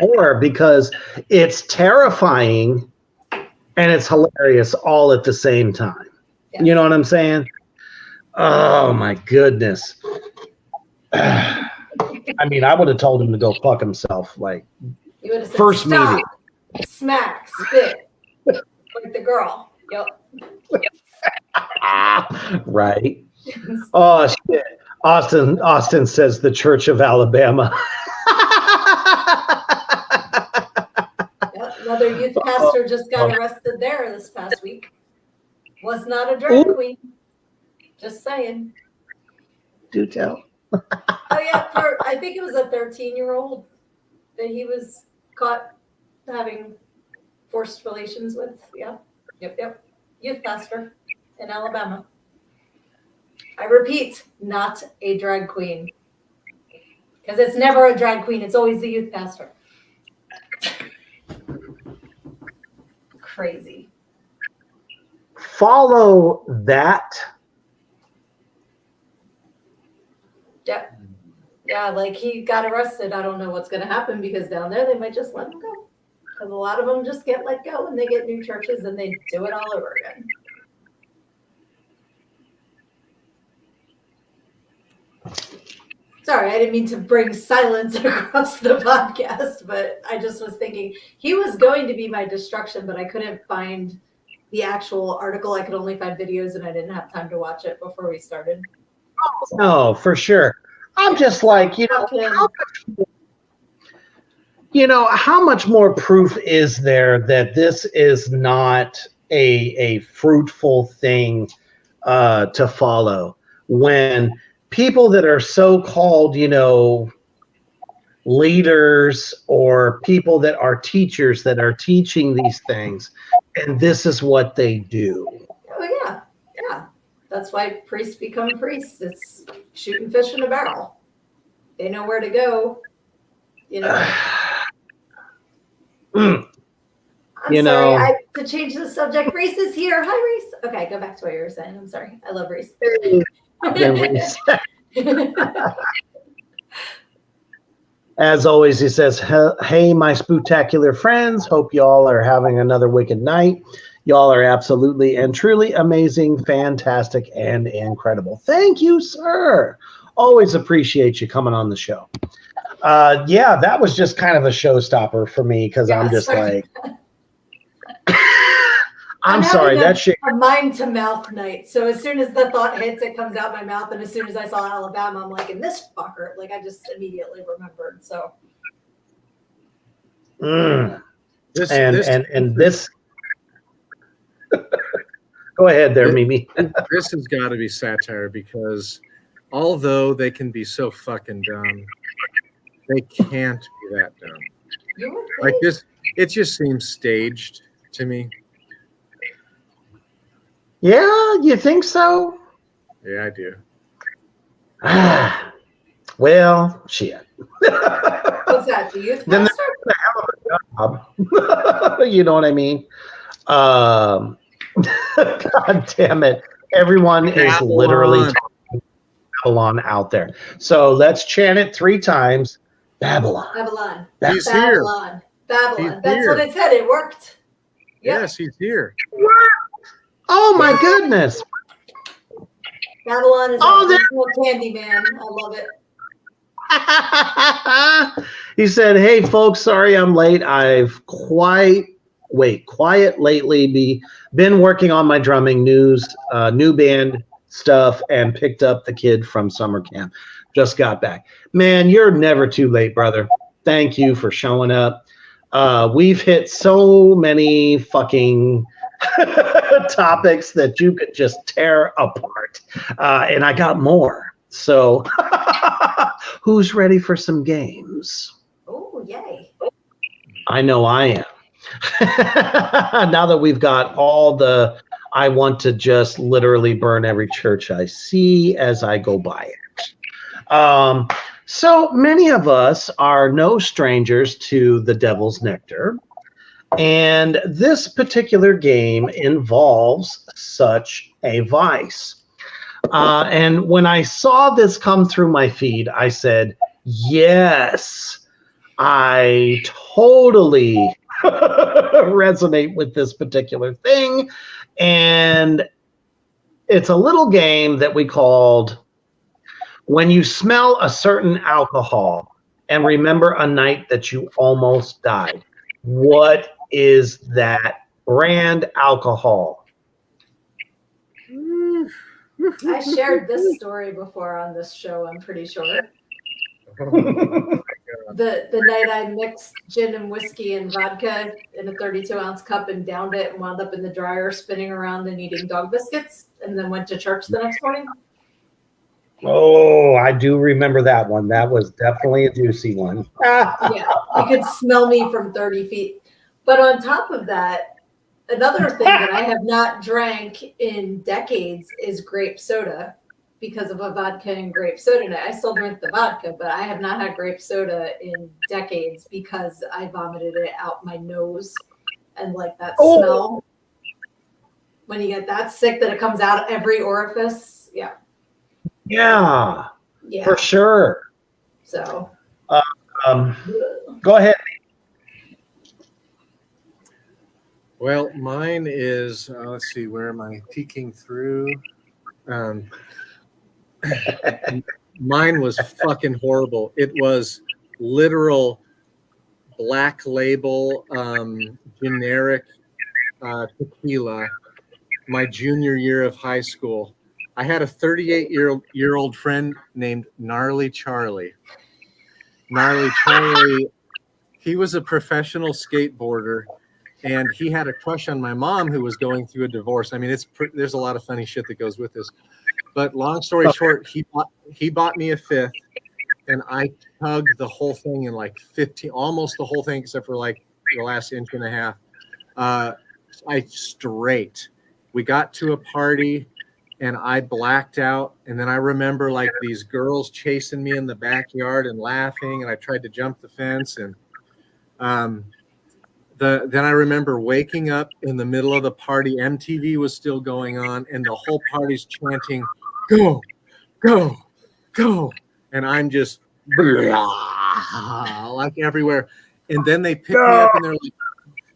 More because it's terrifying and it's hilarious all at the same time. Yes. You know what I'm saying? Oh my goodness. I mean, I would have told him to go fuck himself. Like, you would have said, first stop, meeting. Smack, spit. Like the girl. Yep. Right. Oh shit. Austin says the Church of Alabama. Yep, another youth pastor just got arrested there this past week. Was not a drag queen. Just saying. Do tell. Oh yeah, I think it was a 13-year-old that he was caught having forced relations with. Yeah. Yep. Youth pastor in Alabama. I repeat, not a drag queen. Because it's never a drag queen. It's always the youth pastor. Crazy. Follow that. Yep. Yeah, like he got arrested. I don't know what's going to happen because down there they might just let him go. Because a lot of them just get let go and they get new churches and they do it all over again. Sorry, I didn't mean to bring silence across the podcast, but I just was thinking he was going to be my destruction, but I couldn't find the actual article. I could only find videos and I didn't have time to watch it before we started. No, for sure. I'm just like, how much more proof is there that this is not a fruitful thing to follow when people that are so-called, leaders or people that are teachers that are teaching these things, and this is what they do. Oh, yeah. Yeah. That's why priests become priests. It's shooting fish in a barrel. They know where to go, I'm sorry, to change the subject, Reese is here. Hi, Reese. Okay, go back to what you were saying. I'm sorry. I love Reese. As always, he says, hey, my spooktacular friends. Hope y'all are having another wicked night. Y'all are absolutely and truly amazing, fantastic, and incredible. Thank you, sir. Always appreciate you coming on the show. Yeah, that was just kind of a showstopper for me because I'm just sorry. like, I'm sorry, having that shit. a mind to mouth night. So as soon as the thought hits, it comes out my mouth. And as soon as I saw Alabama, I'm like, and this fucker, like I just immediately remembered. So This. Go ahead there, Mimi. This has got to be satire because although they can be so fucking dumb, they can't be that dumb. Like this, it just seems staged to me. Yeah, you think so? Yeah, I do. Well, shit. what's that? The youth Then pastor? they're hell of a job. You know what I mean? God damn it. Everyone is literally talking Babylon out there. So let's chant it 3 times. Babylon. Babylon. He's Babylon. here. Babylon. He's That's here. what it said. It worked. Yep. Yes, he's here. Oh my goodness. Babylon is Oh, a candy man. I love it. He said, "Hey folks, sorry I'm late. I've quiet lately been working on my drumming new band stuff and picked up the kid from summer camp. Just got back. Man, you're never too late, brother. Thank you for showing up. We've hit so many fucking topics that you could just tear apart. And I got more. So who's ready for some games? Oh, yay. I know I am. Now that we've got all the, I want to just literally burn every church I see as I go by it. So many of us are no strangers to the devil's nectar. And this particular game involves such a vice. And when I saw this come through my feed, I said, yes, I totally resonate with this particular thing. And it's a little game that we called When You Smell a Certain Alcohol and Remember a Night That You Almost Died. What is that brand alcohol? I shared this story before on this show, I'm pretty sure. The night I mixed gin and whiskey and vodka in a 32-ounce cup and downed it and wound up in the dryer spinning around and eating dog biscuits and then went to church the next morning. Oh, I do remember that one. That was definitely a juicy one. Yeah, you could smell me from 30 feet. But on top of that, another thing that I have not drank in decades is grape soda because of a vodka and grape soda night. I still drink the vodka, but I have not had grape soda in decades because I vomited it out my nose and like that smell. When you get that sick that it comes out every orifice. Yeah. Yeah, Yeah. for sure. So go ahead. Well, mine is, let's see, where am I peeking through? Mine was fucking horrible. It was literal black label, generic tequila my junior year of high school. I had a 38-year-old friend named Gnarly Charlie. Gnarly Charlie, he was a professional skateboarder. And he had a crush on my mom who was going through a divorce. I mean, there's a lot of funny shit that goes with this. But long story short, he bought me a 5th, and I tugged the whole thing in like 15, almost the whole thing except for like the last inch and a half. We got to a party, and I blacked out. And then I remember like these girls chasing me in the backyard and laughing, and I tried to jump the fence. And then I remember waking up in the middle of the party. MTV was still going on, and the whole party's chanting, "Go, go, go!" And I'm just like everywhere. And then they pick me up, and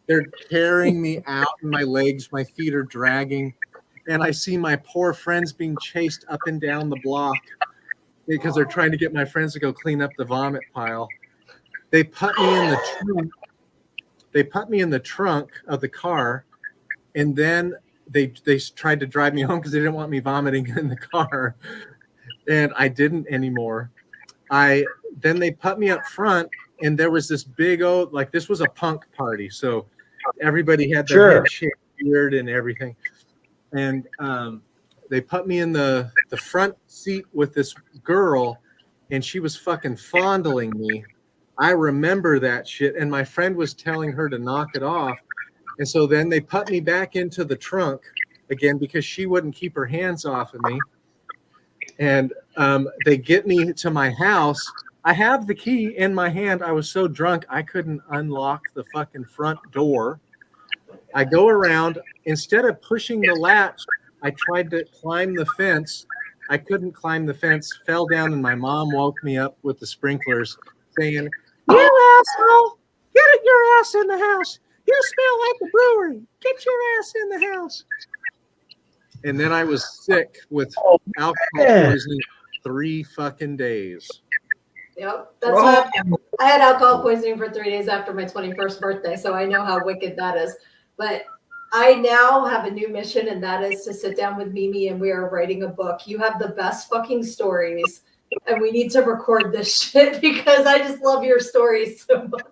they're carrying me out, and my legs, my feet are dragging, and I see my poor friends being chased up and down the block. because they're trying to get my friends to go clean up the vomit pile. They put me in the trunk. They put me in the trunk of the car, and then they tried to drive me home because they didn't want me vomiting in the car, and I didn't anymore. Then they put me up front, and there was this big old, like, this was a punk party, so everybody had their head shaved, beard and everything, and they put me in the front seat with this girl, and she was fucking fondling me. I remember that shit, and my friend was telling her to knock it off, and so then they put me back into the trunk again because she wouldn't keep her hands off of me, and they get me to my house. I have the key in my hand. I was so drunk I couldn't unlock the fucking front door. I go around. Instead of pushing the latch, I tried to climb the fence. I couldn't climb the fence, fell down, and my mom woke me up with the sprinklers saying, "You asshole, get your ass in the house. You smell like the brewery. Get your ass in the house." And then I was sick with alcohol poisoning 3 fucking days. Yep, that's what I had alcohol poisoning for 3 days after my 21st birthday, so I know how wicked that is. But I now have a new mission, and that is to sit down with Mimi, and we are writing a book. You have the best fucking stories, and we need to record this shit because I just love your stories so much.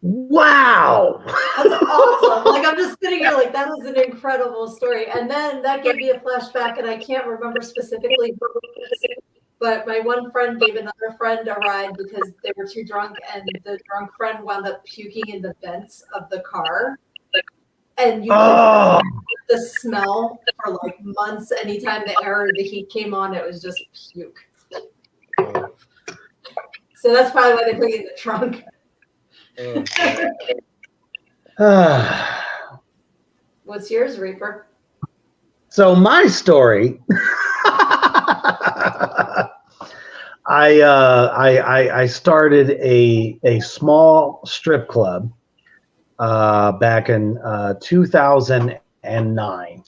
Wow. That's awesome. Like, I'm just sitting here like, that was an incredible story. And then that gave me a flashback, and I can't remember specifically who it was, but my one friend gave another friend a ride because they were too drunk, and the drunk friend wound up puking in the vents of the car. And you could the smell for like months. Anytime the air or the heat came on, it was just puke. So that's probably why they put you in the trunk. What's yours, Reaper? So my story, I started a small strip club back in 2009.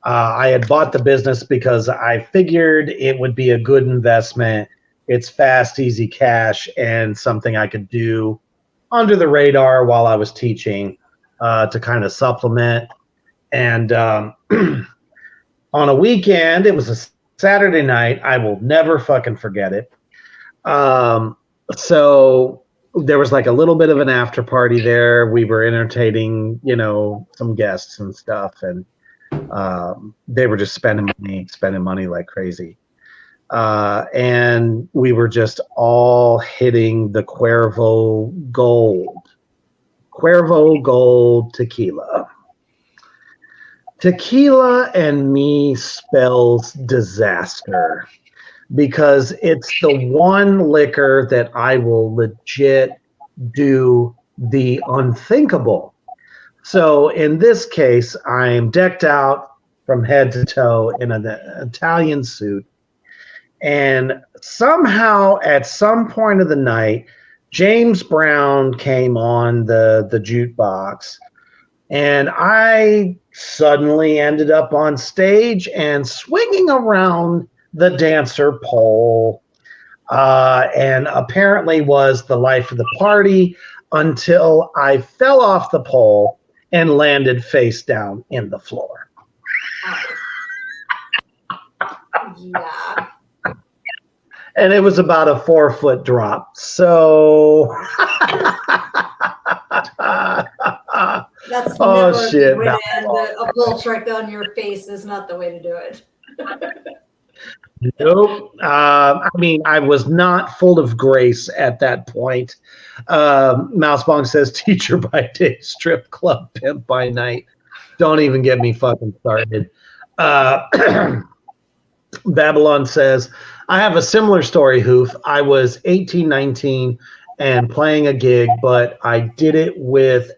I had bought the business because I figured it would be a good investment. It's fast, easy cash, and something I could do under the radar while I was teaching to kind of supplement. And on a weekend, it was a Saturday night. I will never fucking forget it. So there was like a little bit of an after party there. We were entertaining, some guests and stuff. And they were just spending money like crazy. And we were just all hitting the Cuervo Gold tequila. Tequila and me spells disaster because it's the one liquor that I will legit do the unthinkable. So in this case, I'm decked out from head to toe in an Italian suit. And somehow at some point of the night, James Brown came on the jukebox, and I suddenly ended up on stage and swinging around the dancer pole, and apparently was the life of the party until I fell off the pole and landed face down in the floor. Yeah. And it was about a 4-foot drop. So that's never the way to end a pull trick on your face is not the way to do it. Nope. I mean, I was not full of grace at that point. Mousebong says, teacher by day, strip club pimp by night. Don't even get me fucking started. Babylon says, I have a similar story, Hoof. I was 18, 19 and playing a gig, but I did it with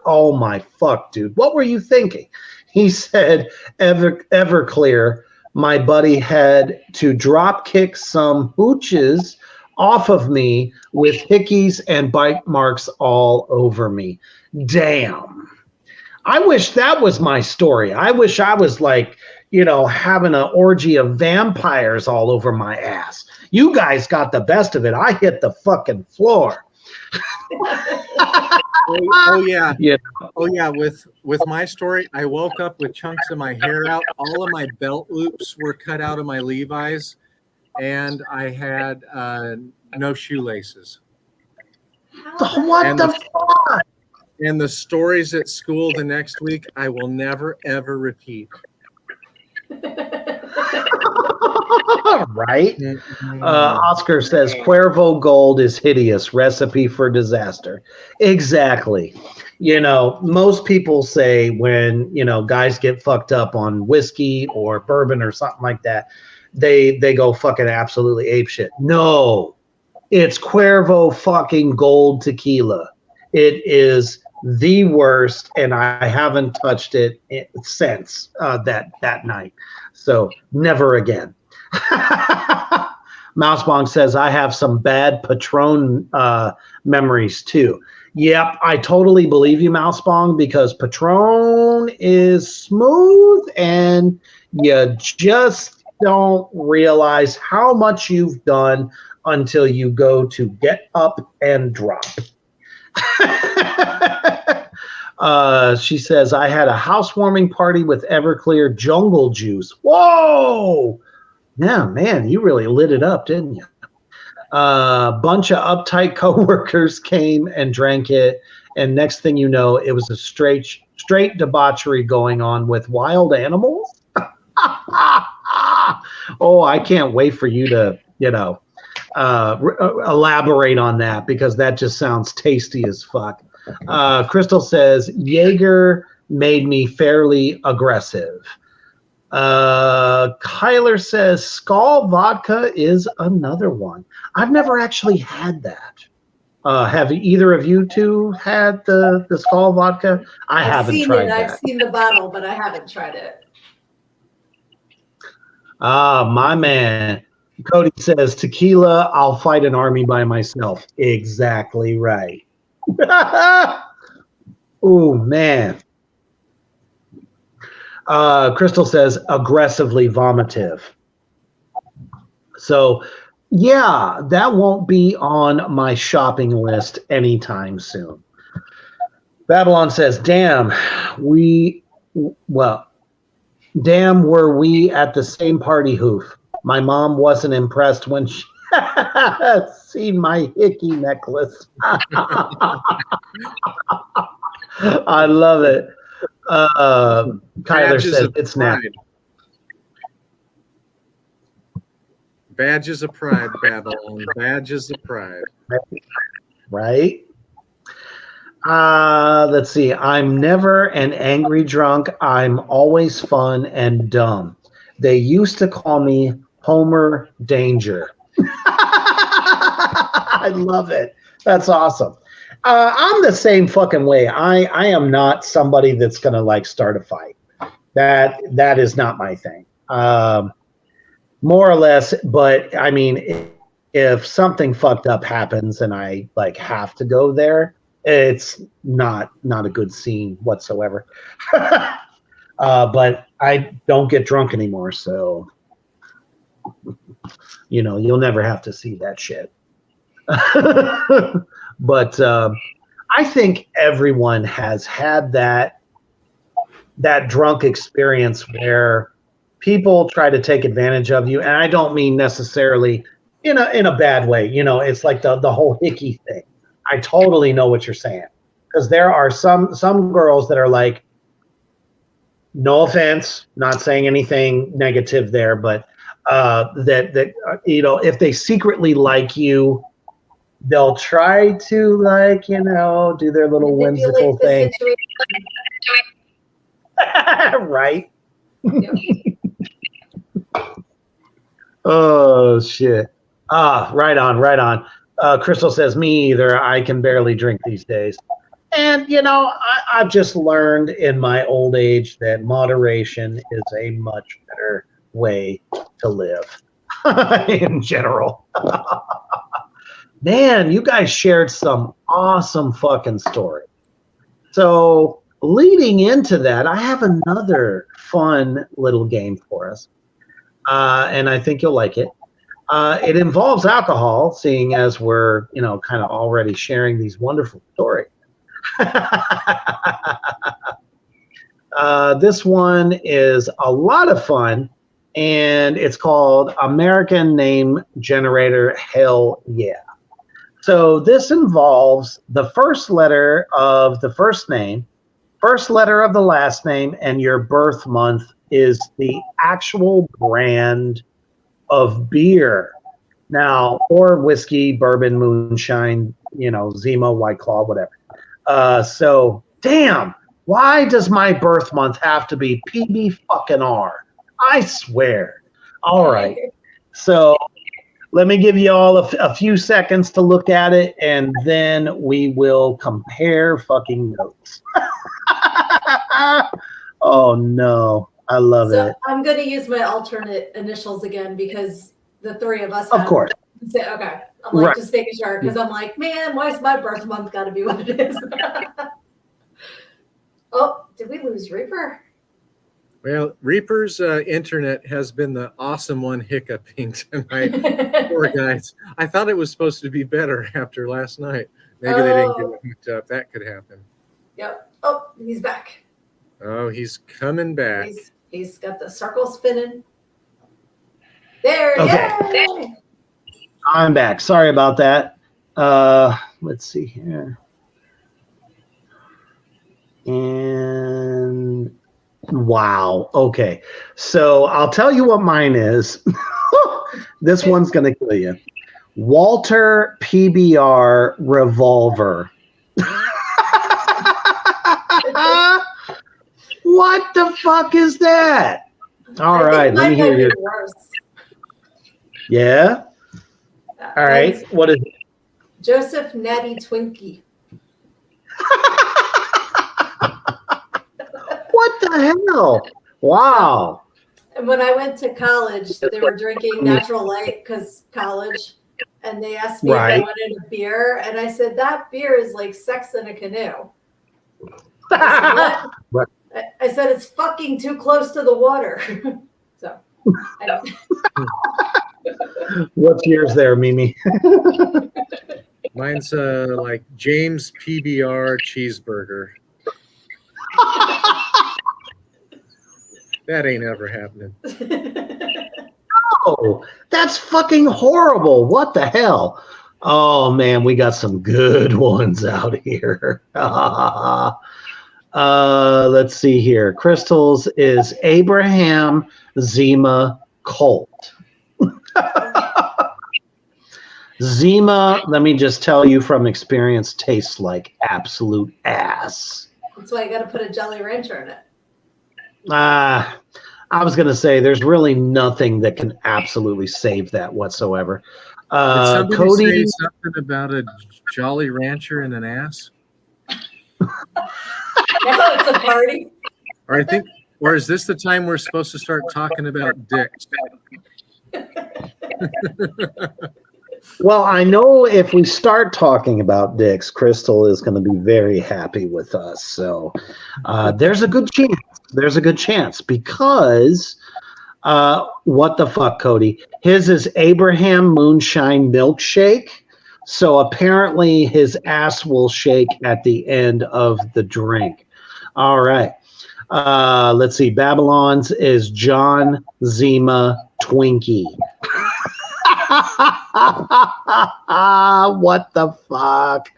oh my fuck, dude. What were you thinking? He said, Everclear. My buddy had to drop kick some hooches off of me with hickeys and bite marks all over me. Damn. I wish that was my story. I wish I was like, having an orgy of vampires all over my ass. You guys got the best of it. I hit the fucking floor. Oh yeah. Yeah. Oh yeah. With my story, I woke up with chunks of my hair out. All of my belt loops were cut out of my Levi's, and I had no shoelaces. What the fuck? And the stories at school the next week, I will never ever repeat. Right? Oscar says Cuervo Gold is hideous. Recipe for disaster. Exactly. Most people say when, guys get fucked up on whiskey or bourbon or something like that, they go fucking absolutely apeshit. No, it's Cuervo fucking Gold tequila. It is the worst, and I haven't touched it since that night. So never again. Mousebong says, I have some bad Patron memories too. Yep, I totally believe you, Mousebong, because Patron is smooth and you just don't realize how much you've done until you go to get up and drop. She says, I had a housewarming party with Everclear jungle juice. Whoa! Yeah, man, you really lit it up, didn't you? A bunch of uptight coworkers came and drank it, and next thing you know, it was a straight debauchery going on with wild animals. Oh, I can't wait for you to, elaborate on that, because that just sounds tasty as fuck. Crystal says, Jaeger made me fairly aggressive. Kyler says Skull vodka is another one. I've never actually had that. Have either of you two had the Skull vodka? I haven't tried that. I've seen the bottle, but I haven't tried it. My man. Cody says tequila, I'll fight an army by myself. Exactly right. Oh, man. Crystal says aggressively vomitive. So, yeah, that won't be on my shopping list anytime soon. Babylon says, damn, were we at the same party hoof. My mom wasn't impressed when she seen my hickey necklace. I love it. Kyler says it's snappy. Badges of pride, Babylon. Badges of pride. Right? Let's see. I'm never an angry drunk. I'm always fun and dumb. They used to call me Homer Danger. I love it. That's awesome. I'm the same fucking way. I am not somebody that's gonna like start a fight. That is not my thing. More or less, but I mean, if something fucked up happens and I like have to go there, it's not a good scene whatsoever. But I don't get drunk anymore, so you'll never have to see that shit. But I think everyone has had that drunk experience where people try to take advantage of you, and I don't mean necessarily in a bad way. It's like the whole hickey thing. I totally know what you're saying, because there are some girls that are like, no offense, not saying anything negative there, but that if they secretly like you, they'll try to do their little whimsical thing. Right? Yeah. Oh shit. Right on. Crystal says, me either. I can barely drink these days. And I've just learned in my old age that moderation is a much better way to live in general. Man, you guys shared some awesome fucking story. So leading into that, I have another fun little game for us, and I think you'll like it. It involves alcohol, seeing as we're, kind of already sharing these wonderful stories. This one is a lot of fun, and it's called American Name Generator Hell Yeah. So this involves the first letter of the first name, first letter of the last name, and your birth month is the actual brand of beer. Now, or whiskey, bourbon, moonshine, Zima, White Claw, whatever. So, damn, why does my birth month have to be PB fucking R? I swear. All right. So, let me give you all a few seconds to look at it, and then we will compare fucking notes. Oh, no. I love it. I'm going to use my alternate initials again because the three of us Of course. Okay. I'm like, Right. just making sure because I'm like, man, why's my birth month got to be what it is? Oh, did we lose Reaper? Well, Reaper's internet has been the awesome one hiccuping tonight. Poor guys. I thought it was supposed to be better after last night. Maybe they didn't get it hooked up. That could happen. Yep. Oh, he's back. Oh, he's coming back. He's got the circle spinning. There, Okay. yay! I'm back. Sorry about that. Let's see here. And wow. Okay. So I'll tell you what mine is. This one's going to kill you. Walter PBR Revolver. What the fuck is that? All right. Let me hear you. Yeah. All right. What is it? Joseph Natty Twinkie. What the hell? Wow. And when I went to college, they were drinking Natural Light because college, and they asked me if I wanted a beer, and I said that beer is like sex in a canoe. I said, what? I said it's fucking too close to the water. So. What's yours there, Mimi? Mine's like James PBR cheeseburger. That ain't ever happening. Oh, that's fucking horrible. What the hell? Oh, man, we got some good ones out here. Let's see here. Crystals is Abraham Zima Colt. Zima, let me just tell you from experience, tastes like absolute ass. That's why you got to put a Jolly Rancher in it. I was going to say there's really nothing that can absolutely save that whatsoever. Did somebody Cody, say something about a Jolly Rancher and an ass? Now it's a party. Or is this the time we're supposed to start talking about dicks? well, I know if we start talking about dicks, Crystal is going to be very happy with us. So there's a good chance. There's a good chance because what the fuck, Cody? His is Abraham Moonshine Milkshake. So apparently his ass will shake at the end of the drink. All right. Let's see. Babylon's is John Zima Twinkie. What the fuck?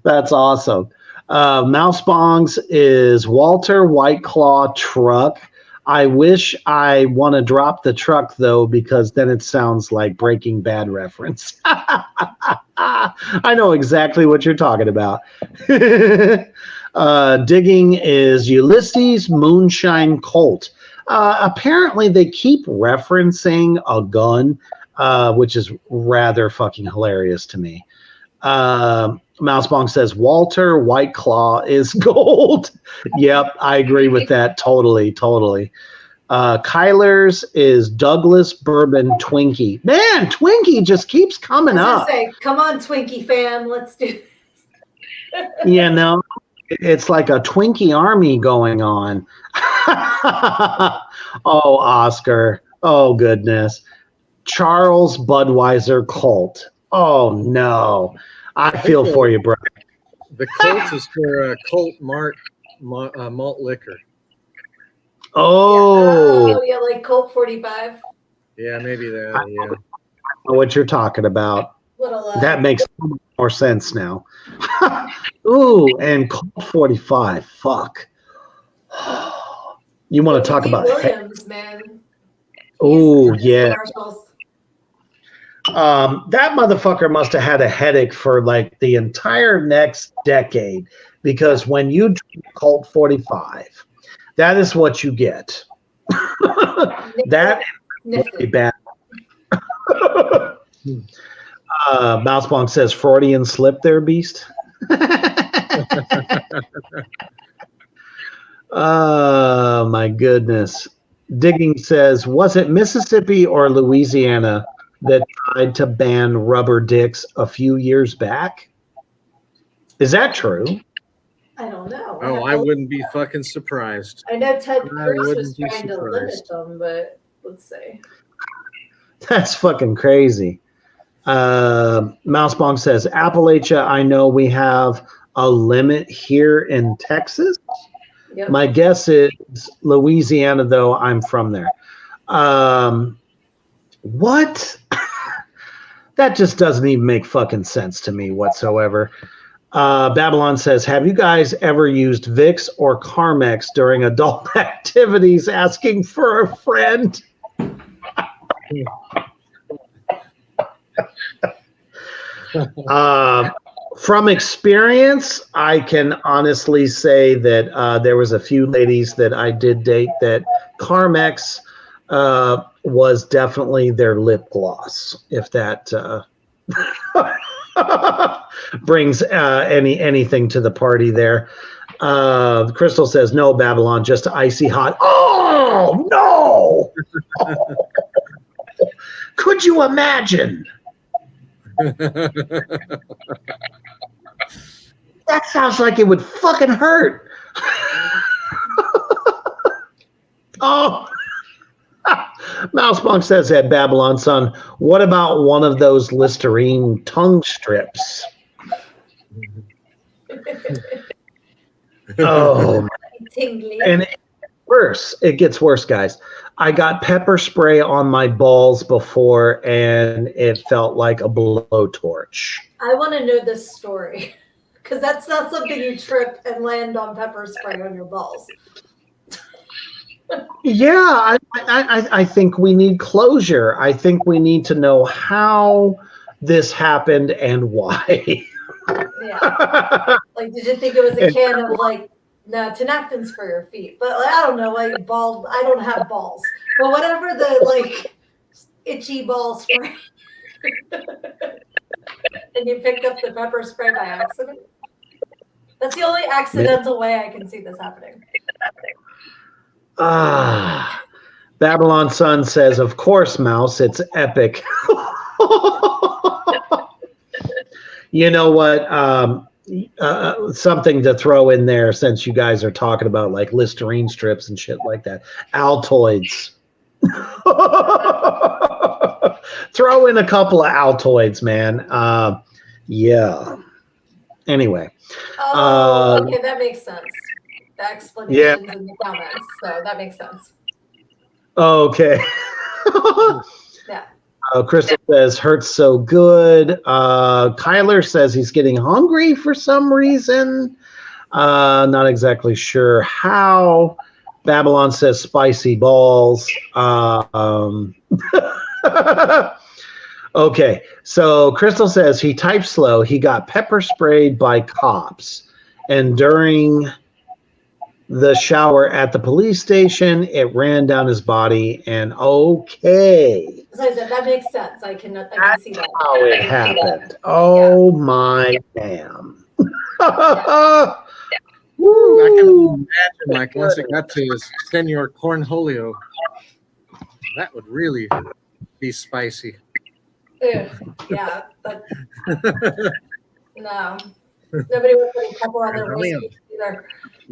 That's awesome. Mouse Bongs is Walter White Claw Truck. I wish I want to drop the truck, though, because then it sounds like Breaking Bad reference. I know exactly what you're talking about. Digging is Ulysses Moonshine Colt. Apparently, they keep referencing a gun, which is rather fucking hilarious to me. Mousebong says Walter White Claw is gold. Yep, I agree with that. Totally. Kyler's is Douglas Bourbon Twinkie. Man, Twinkie just keeps coming up. Say, come on, Twinkie fam, let's do this. Yeah, no, It's like a Twinkie army going on. Oh, Oscar. Oh, goodness. Charles Budweiser cult. Oh, no. I feel for you, bro. The Colt is for Colt malt liquor. Oh, yeah, like Colt 45. Yeah, maybe that. I know what you're talking about. Little, That makes more sense now. Ooh, and Colt 45. Fuck. You want to talk about Williams, man. Oh, yeah. Commercials. That motherfucker must have had a headache for like the entire next decade, because when you drink Colt 45, that is what you get. That is really bad. Mousebong says Freudian slip there, Beast. Oh my goodness. Digging says, was it Mississippi or Louisiana that tried to ban rubber dicks a few years back? Is that true? I don't know. Oh, I wouldn't be fucking surprised. I know Ted Cruz was wouldn't be trying to limit them, but let's see. That's fucking crazy. Mousebong says, Appalachia, I know we have a limit here in Texas. Yep. My guess is Louisiana, though. I'm from there. What? That just doesn't even make fucking sense to me whatsoever. Babylon says, have you guys ever used Vicks or Carmex during adult activities asking for a friend? From experience, I can honestly say that there was a few ladies that I did date that Carmex was definitely their lip gloss, if that brings anything to the party there. Crystal says, no, Babylon, just icy hot. Oh, no! Could you imagine? That sounds like it would fucking hurt. Oh. Mousebong says that, Babylon son. What about one of those Listerine tongue strips? Oh, and it gets worse, guys. I got pepper spray on my balls before, and it felt like a blowtorch. I want to know this story, because that's not something you trip and land on pepper spray on your balls. Yeah, I think we need closure. I think we need to know how this happened and why. Yeah. Like, did you think it was a can of like Tinactins for your feet? But like, I don't know, like bald. I don't have balls, but whatever the like itchy ball spray, and you picked up the pepper spray by accident. That's the only accidental way I can see this happening. Babylon Sun says, of course, Mouse, it's epic. You know what? Something to throw in there, since you guys are talking about like Listerine strips and shit like that. Altoids. Throw in a couple of Altoids, man. Yeah. Anyway. Okay, that makes sense. The explanations in the comments, so that makes sense. Okay. Yeah. Crystal says, hurts so good. Kyler says he's getting hungry for some reason. Not exactly sure how. Babylon says spicy balls. Okay, so Crystal says he typed slow. He got pepper sprayed by cops. And during the shower at the police station, it ran down his body, and okay. So I said, that makes sense. I can see that. How it happened. Oh my damn. Woo, I can imagine, like, once it got to Senor Cornholio, that would really be spicy. Ew, yeah, but no. Nobody would put pepper on their whiskey. either.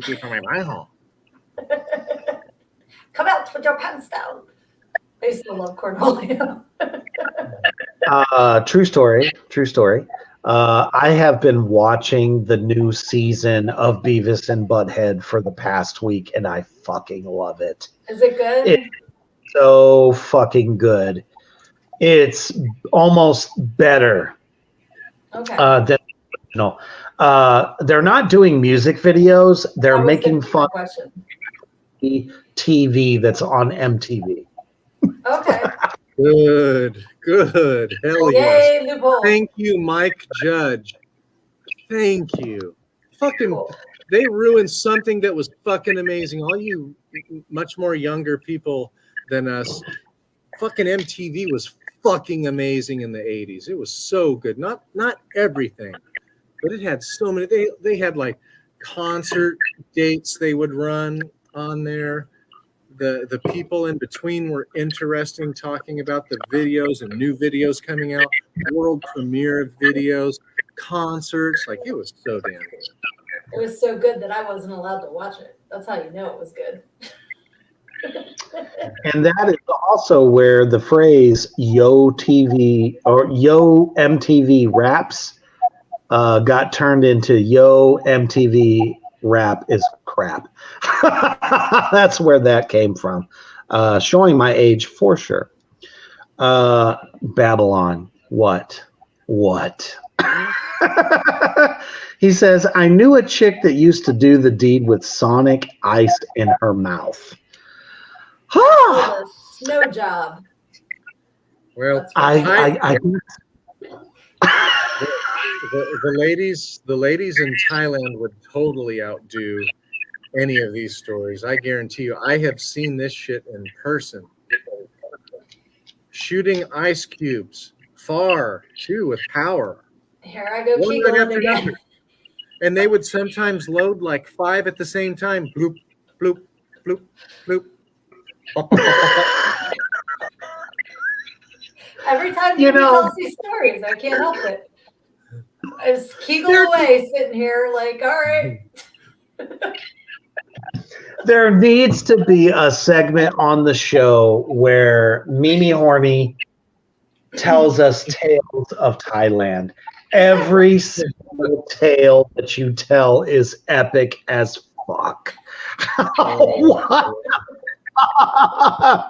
You from my butthole. Come out with your pants down. I used to love Cornholio. True story. True story. I have been watching the new season of Beavis and Butthead for the past week, and I fucking love it. Is it good? It's so fucking good. It's almost better Okay. than original. They're not doing music videos. They're That was making the fun question. of the TV that's on MTV. Okay. Good. Hell Yay, yes. loophole. Thank you, Mike Judge. Thank you. Fucking, Cool. they ruined something that was fucking amazing. All you much more younger people than us, fucking MTV was fucking amazing in the 80s. It was so good. Not everything, but it had so many. They had like concert dates they would run on there. The people in between were interesting, talking about the videos and new videos coming out, world premiere of videos, concerts. Like, it was so damn good. It was so good that I wasn't allowed to watch it. That's how you know it was good. And that is also where the phrase "Yo TV" or "Yo MTV Raps" got turned into "Yo MTV Rap is crap." That's where that came from. Showing my age for sure. Babylon. What? He says, I knew a chick that used to do the deed with Sonic ice in her mouth. Oh, the snow job. Well, That's right. I the ladies in Thailand would totally outdo any of these stories. I guarantee you. I have seen this shit in person. Shooting ice cubes far too with power. Here I go, One right Keegling after again. another. And they would sometimes load like 5 at the same time. Bloop, bloop, bloop, bloop. Every time You you know- tells these stories, I can't help it. I just kegel away, sitting here like, all right. There needs to be a segment on the show where Mimi Horny tells us tales of Thailand. Every single tale that you tell is epic as fuck. What?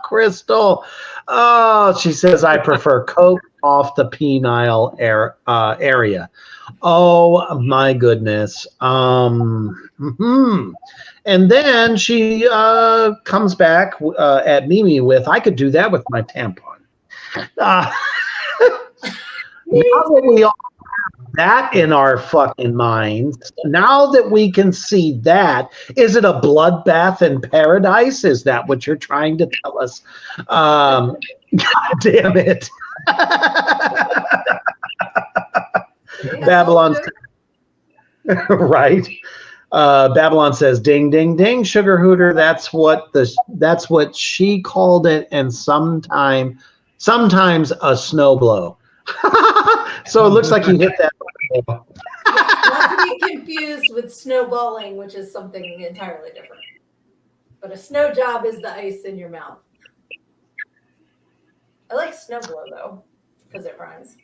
Crystal. Oh, she says, I prefer Coke off the penile area. Oh, my goodness. And then she comes back at Mimi with, I could do that with my tampon. Now that we all have that in our fucking minds, now that we can see that, is it a bloodbath in paradise? Is that what you're trying to tell us? God damn it. Babylon, right? Babylon says, "Ding, ding, ding, sugar hooter." That's what she called it, and sometimes a snow blow. So it looks like you hit that. Not to be confused with snowballing, which is something entirely different. But a snow job is the ice in your mouth. I like snow blow though, because it rhymes.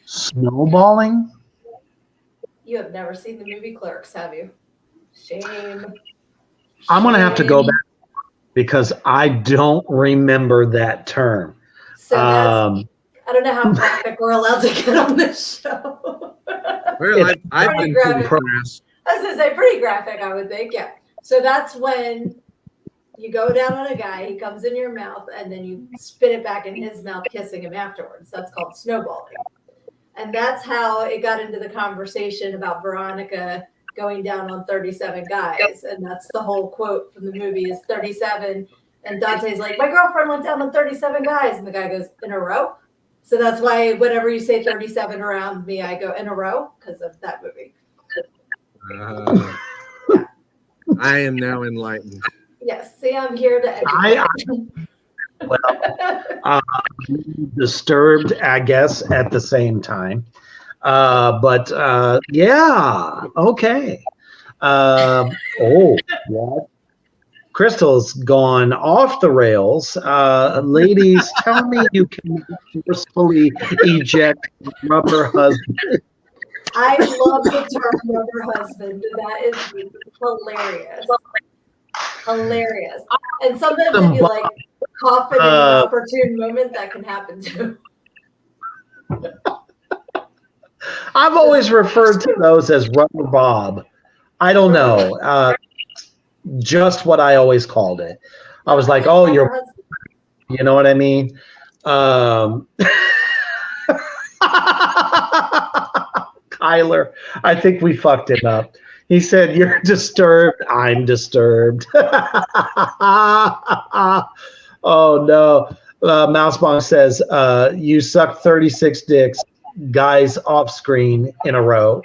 Snowballing? You have never seen the movie Clerks, have you? Shame. I'm gonna have to go Shame. back because I don't remember that term. So that's, I don't know how graphic we're allowed to get on this show. Well, I've pretty been graphic. pretty impressed. I was gonna say pretty graphic, I would think. Yeah. So that's when you go down on a guy, he comes in your mouth, and then you spit it back in his mouth, kissing him afterwards. That's called snowballing. And that's how it got into the conversation about Veronica going down on 37 guys. And that's the whole quote from the movie is 37. And Dante's like, my girlfriend went down on 37 guys. And the guy goes, in a row? So that's why whenever you say 37 around me, I go in a row because of that movie. I am now enlightened. Yes. See, I'm here to educate. Disturbed, I guess, at the same time. But yeah, okay. Oh, what? Crystal's gone off the rails. Ladies, tell me you can forcefully eject rubber husband. I love the term rubber husband. That is hilarious. Hilarious. And sometimes if you like coughing in an opportune moment, that can happen too. I've always referred to those as rubber bob. I don't know. Just what I always called it. I was like, oh, you're, you know what I mean? Kyler, I think we fucked him up. He said, you're disturbed. I'm disturbed. Oh, no. Mousebomb says, you suck 36 dicks, guys off screen in a row.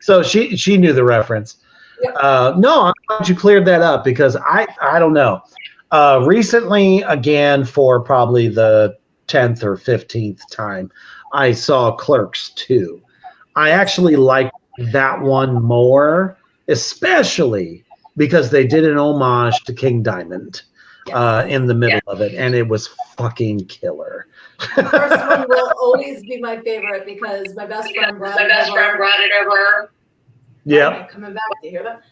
So she knew the reference. No, I'm glad you cleared that up because I don't know. Recently, again, for probably the 10th or 15th time, I saw Clerks 2. I actually liked that one more, especially because they did an homage to King Diamond in the middle of it, and it was fucking killer. The first one will always be my favorite because my best friend brought it over. Yeah. Coming back, do you hear that?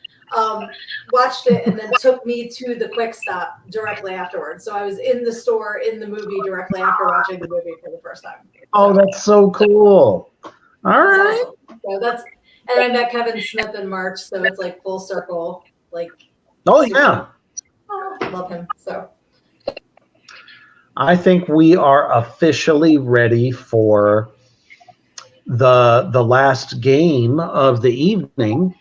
Watched it and then took me to the quick stop directly afterwards. So I was in the store in the movie directly after watching the movie for the first time. Oh, that's so cool. All right. Awesome. So that's, and I met Kevin Smith in March, so it's like full circle. Like, oh yeah, love him. So I think we are officially ready for the last game of the evening.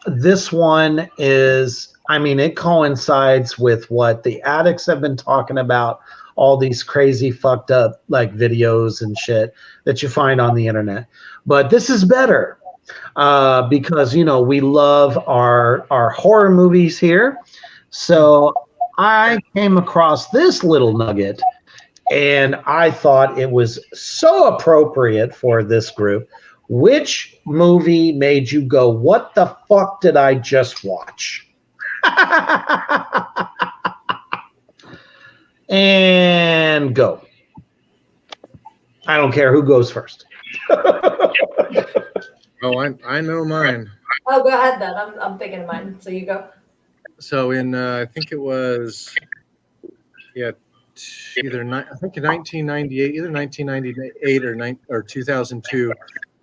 This one is, I mean, it coincides with what the addicts have been talking about, all these crazy fucked up like videos and shit that you find on the internet. But this is better because, you know, we love our horror movies here. So I came across this little nugget and I thought it was so appropriate for this group. Which movie made you go, what the fuck did I just watch? And go. I don't care who goes first. Oh, I know mine. oh, go ahead then. I'm thinking of mine. So you go. So in I think it was I think in 1998, either 1998 or 2002.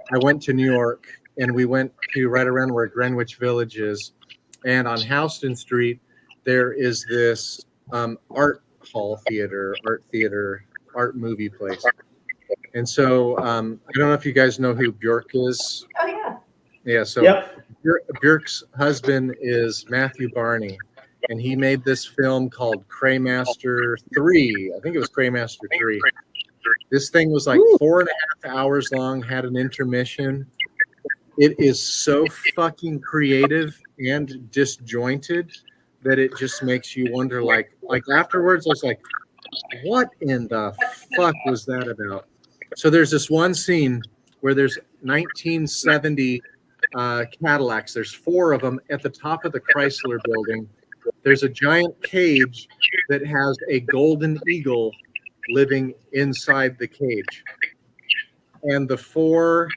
I went to New York, and we went to right around where Greenwich Village is, and on Houston Street there is this art movie place. And so I don't know if you guys know who Bjork is. Oh yeah. Yeah. So Bjork's husband is Matthew Barney, and he made this film called Craymaster 3. I think it was Craymaster 3. This thing was like 4.5 hours long, had an intermission. It is so fucking creative and disjointed that it just makes you wonder, like afterwards, I was like, what in the fuck was that about? So there's this one scene where there's 1970 Cadillacs. There's 4 of them at the top of the Chrysler building. There's a giant cage that has a golden eagle living inside the cage, and the 4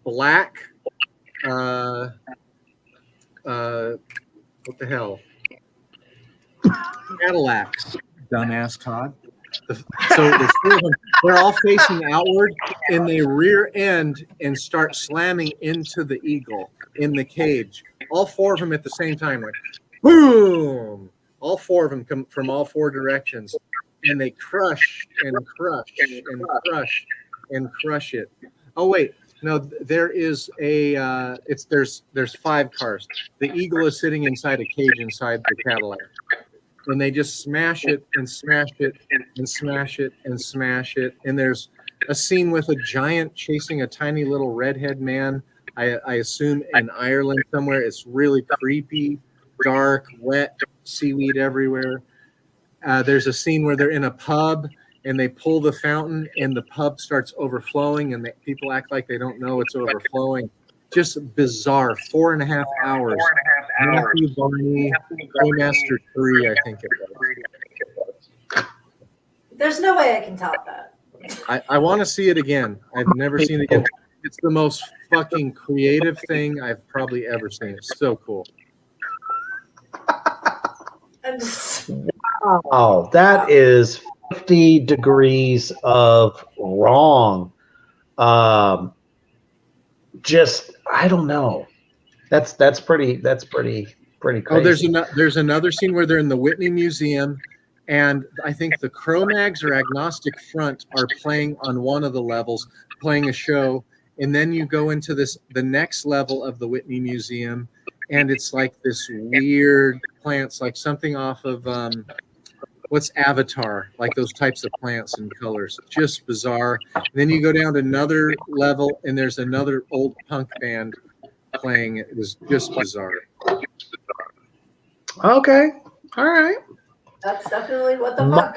black what the hell Cadillacs, dumbass Todd. So there's 4 of them. They're all facing outward, and they rear end and start slamming into the eagle in the cage. All 4 of them at the same time, like boom. All 4 of them come from all 4 directions, and they crush and crush and crush and crush it. Oh wait, no, there is a there's 5 cars. The eagle is sitting inside a cage inside the Cadillac, and they just smash it and smash it and smash it and smash it. And there's a scene with a giant chasing a tiny little redhead man. I assume in Ireland somewhere. It's really creepy, dark, wet, seaweed everywhere. There's a scene where they're in a pub and they pull the fountain, and the pub starts overflowing, and people act like they don't know it's overflowing. Just bizarre. 4.5 hours. Matthew Barney, Master 3, I think it was. There's no way I can top that. I want to see it again. I've never seen it again. It's the most fucking creative thing I've probably ever seen. It's so cool. Wow, that is 50 degrees of wrong. Just I don't know. That's pretty crazy. Oh, there's another scene where they're in the Whitney Museum, and I think the Cro-Mags or Agnostic Front are playing on one of the levels, playing a show, and then you go into the next level of the Whitney Museum, and it's like this weird plants, like something off of what's Avatar, like those types of plants and colors, just bizarre. And then you go down to another level, and there's another old punk band playing. It was just bizarre. Okay, all right. That's definitely what the fuck.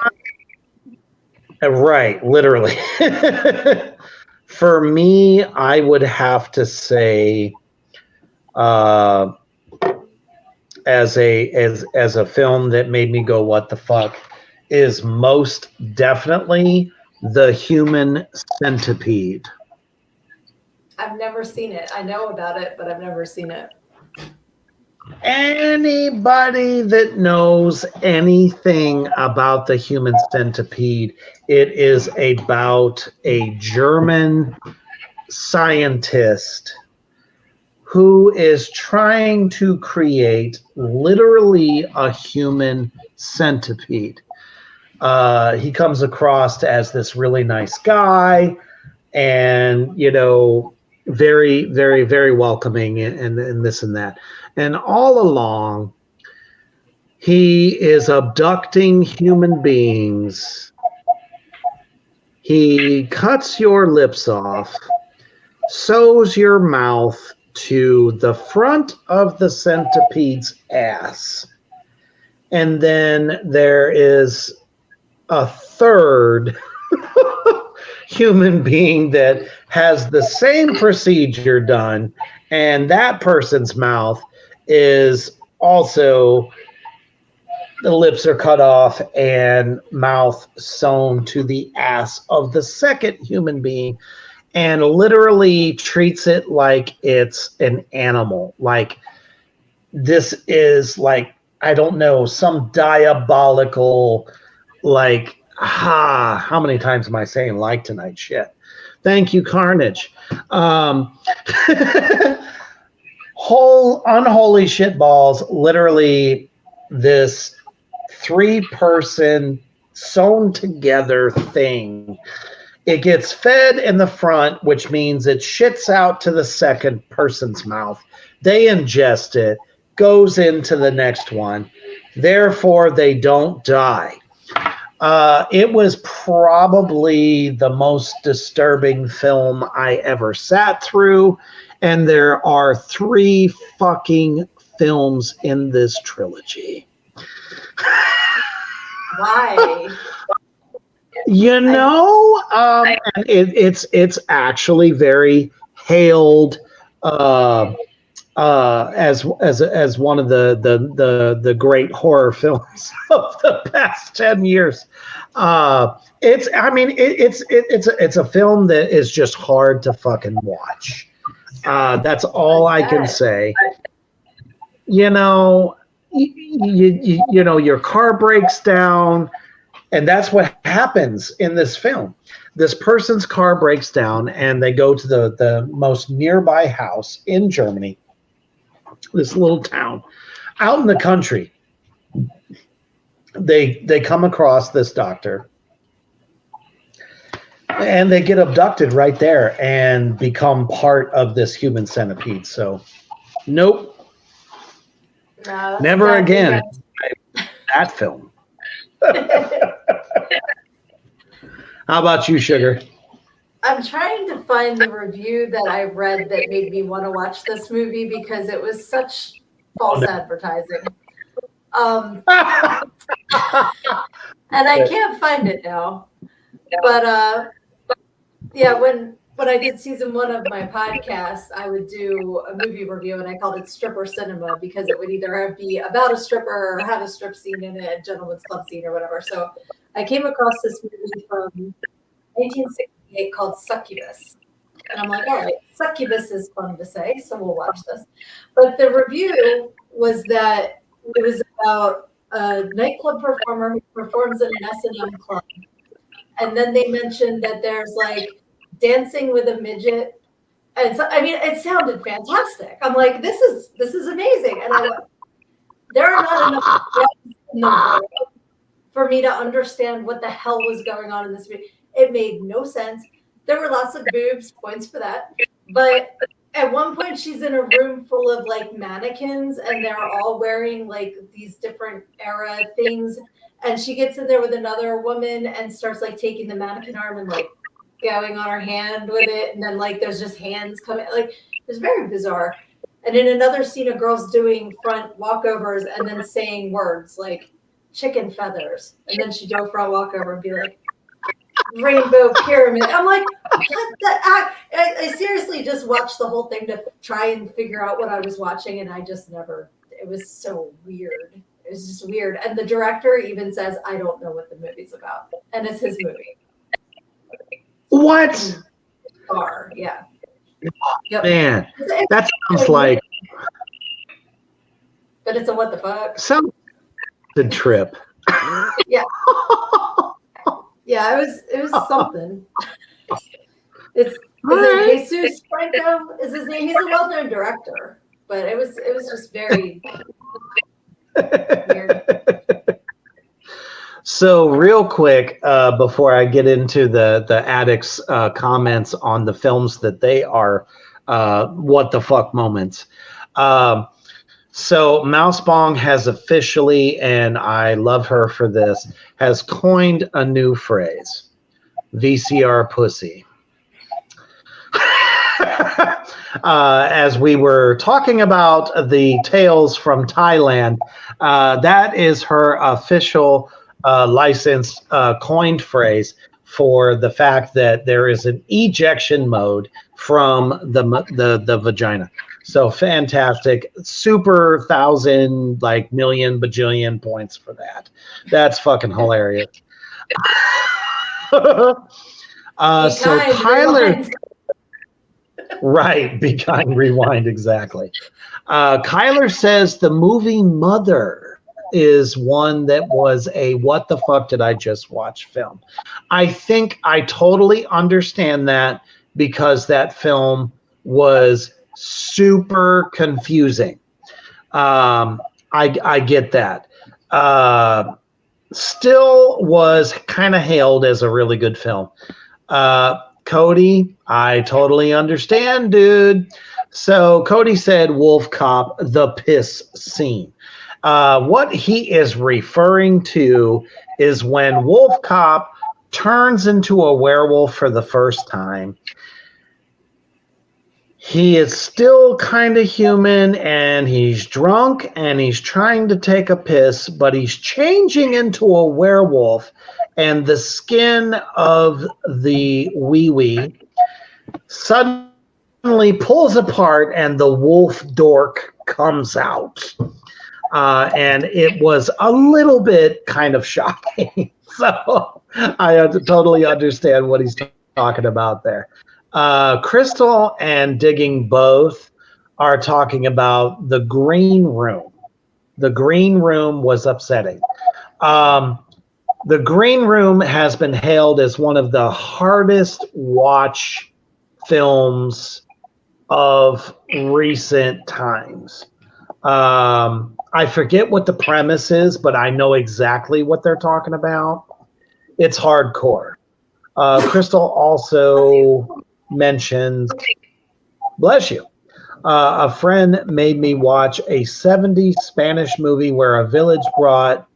Right, literally. For me, I would have to say, as a film that made me go, "What the fuck," is most definitely The Human Centipede. I've never seen it. I know about it, but I've never seen it. Anybody that knows anything about The Human Centipede, it is about a German scientist who is trying to create literally a human centipede. He comes across as this really nice guy, and very, very, very welcoming, and this and that. And all along, he is abducting human beings. He cuts your lips off, sews your mouth to the front of the centipede's ass. And then there is a third human being that has the same procedure done, and that person's mouth is also, the lips are cut off and mouth sewn to the ass of the second human being, and literally treats it like it's an animal. Like, this is like, I don't know, some diabolical, like, how many times am I saying like tonight? Shit. Thank you, Carnage. Whole unholy shitballs, literally this 3-person sewn together thing. It gets fed in the front, which means it shits out to the second person's mouth. They ingest it, goes into the next one. Therefore, they don't die. It was probably the most disturbing film I ever sat through. And there are 3 fucking films in this trilogy. Why? It's actually very hailed as one of the great horror films of the past 10 years. It's a film that is just hard to fucking watch. That's all I can say. Your car breaks down, and that's what happens in this film. This person's car breaks down, and they go to the most nearby house in Germany, this little town out in the country. They come across this doctor, and they get abducted right there and become part of this human centipede. So, nope. No, never again. That film. How about you, Sugar? I'm trying to find the review that I read that made me want to watch this movie because it was such false advertising. And I can't find it now. But yeah, when I did season 1 of my podcast, I would do a movie review, and I called it Stripper Cinema because it would either be about a stripper or have a strip scene in it, a gentleman's club scene or whatever. So I came across this movie from 1968 called Succubus. And I'm like, all right, Succubus is fun to say, so we'll watch this. But the review was that it was about a nightclub performer who performs in an S&M club. And then they mentioned that there's like dancing with a midget. And so, I mean, it sounded fantastic. I'm like, this is amazing. And I went, there are not enough depths in the world for me to understand what the hell was going on in this movie. It made no sense. There were lots of boobs, points for that. But at one point, she's in a room full of like mannequins, and they're all wearing like these different era things. And she gets in there with another woman and starts like taking the mannequin arm and like going on her hand with it. And then like there's just hands coming. Like it's very bizarre. And in another scene, a girl's doing front walkovers and then saying words like chicken feathers. And then she'd do a front walkover and be like, rainbow pyramid. I'm like, what the heck? I seriously just watched the whole thing to try and figure out what I was watching. And I just never, it was so weird. It was just weird. And the director even says, I don't know what the movie's about. And it's his movie. What? Yeah. Yep. Man, that sounds like. But it's a what the fuck? Sounds the trip. Yeah. Yeah, it was something. Is it Jesus Franco? Is his name? He's a well-known director, but it was just very weird. So real quick, before I get into the addicts' comments on the films that they are what the fuck moments. So Mouse Bong has officially, and I love her for this, has coined a new phrase, VCR pussy. As we were talking about the tales from Thailand, that is her official licensed coined phrase for the fact that there is an ejection mode from the vagina. So fantastic, super 1,000, like million, bajillion points for that. That's fucking hilarious. So Kyler, right? Be kind, rewind, exactly. Kyler says the movie Mother is one that was a what the fuck did I just watch film. I think I totally understand that because that film was super confusing. I get that. Still was kind of hailed as a really good film. Cody, I totally understand, dude. So Cody said Wolf Cop, the piss scene. What he is referring to is when Wolf Cop turns into a werewolf for the first time. He is still kind of human, and he's drunk, and he's trying to take a piss, but he's changing into a werewolf, and the skin of the wee-wee suddenly pulls apart, and the wolf dork comes out. And it was a little bit kind of shocking. So I totally understand what he's talking about there. Crystal and Digging both are talking about the green room. The green room was upsetting. The green room has been hailed as one of the hardest watch films of recent times. I forget what the premise is, but I know exactly what they're talking about. It's hardcore. Crystal also mentioned, bless you, a friend made me watch a 70s Spanish movie where a village brought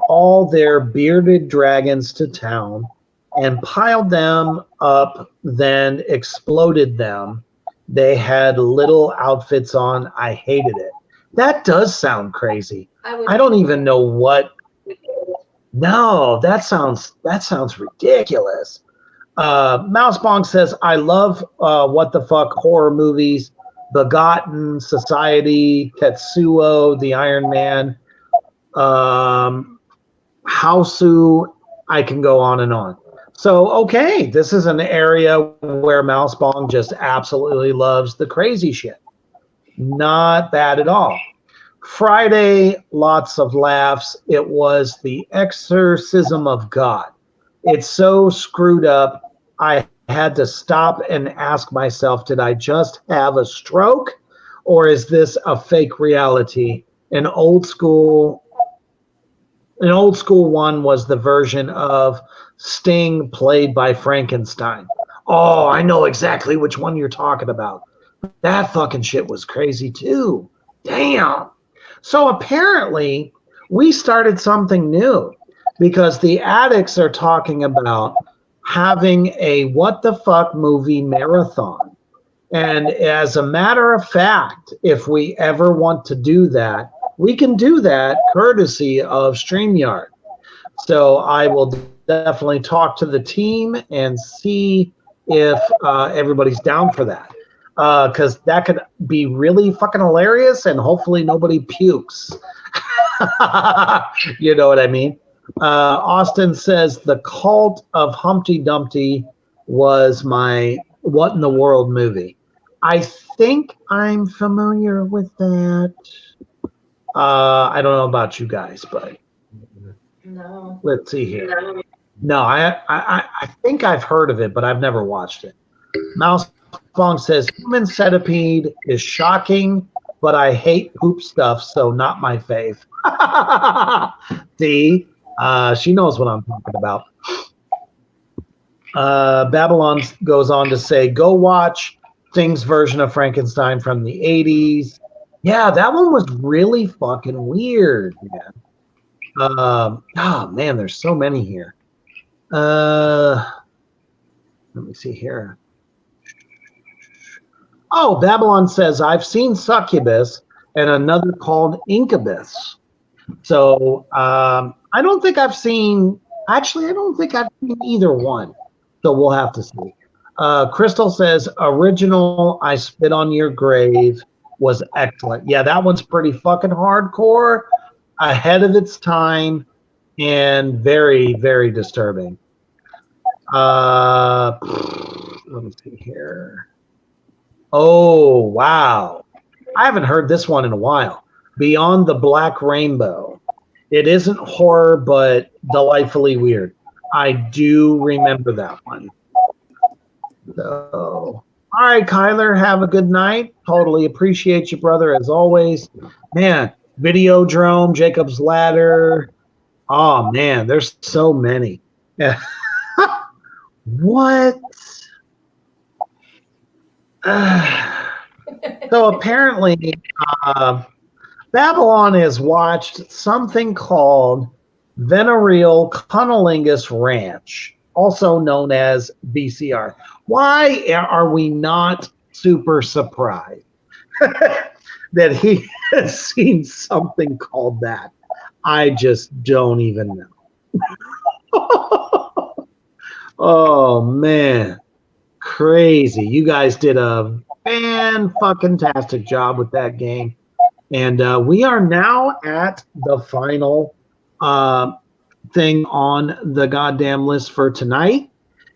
all their bearded dragons to town and piled them up, then exploded them. They had little outfits on. I hated it. That does sound crazy. I don't even know what No, that sounds ridiculous. Mousebong says, I love what the fuck horror movies, Begotten, Society, Tetsuo, The Iron Man, Hausu. I can go on and on. So, okay, this is an area where Mousebong just absolutely loves the crazy shit. Not bad at all. Friday, lots of laughs. It was The Exorcism of God. It's so screwed up. I had to stop and ask myself, did I just have a stroke? Or is this a fake reality? An old school one was the version of Sting played by Frankenstein. Oh, I know exactly which one you're talking about. That fucking shit was crazy too. Damn. So apparently we started something new because the addicts are talking about having a what the fuck movie marathon. And as a matter of fact, if we ever want to do that, we can do that courtesy of StreamYard. So I will definitely talk to the team and see if everybody's down for that. Because that could be really fucking hilarious and hopefully nobody pukes. You know what I mean? Austin says the Cult of Humpty Dumpty was my What in the World movie. I think I'm familiar with that. I don't know about you guys, but No. let's see here. No, I think I've heard of it, but I've never watched it. Mouse Fong says Human Centipede is shocking, but I hate poop stuff, so not my fave. See, she knows what I'm talking about. Babylon goes on to say, go watch Sting's version of Frankenstein from the 80s. Yeah, that one was really fucking weird, man. Oh, man, there's so many here. Let me see here. Oh, Babylon says, I've seen Succubus and another called Incubus. So I don't think I've seen either one. So we'll have to see. Crystal says, original I Spit on Your Grave was excellent. Yeah, that one's pretty fucking hardcore, ahead of its time, and very, very disturbing. Let me see here. Oh, wow. I haven't heard this one in a while. Beyond the Black Rainbow. It isn't horror, but delightfully weird. I do remember that one. So, all right, Kyler, have a good night. Totally appreciate you, brother, as always. Man, Videodrome, Jacob's Ladder. Oh, man, there's so many. Yeah. What? So apparently, Babylon has watched something called Venereal Cunnilingus Ranch, also known as VCR. Why are we not super surprised that he has seen something called that? I just don't even know. Oh, man. Crazy. You guys did a fan-fucking-tastic job with that game. And we are now at the final thing on the goddamn list for tonight.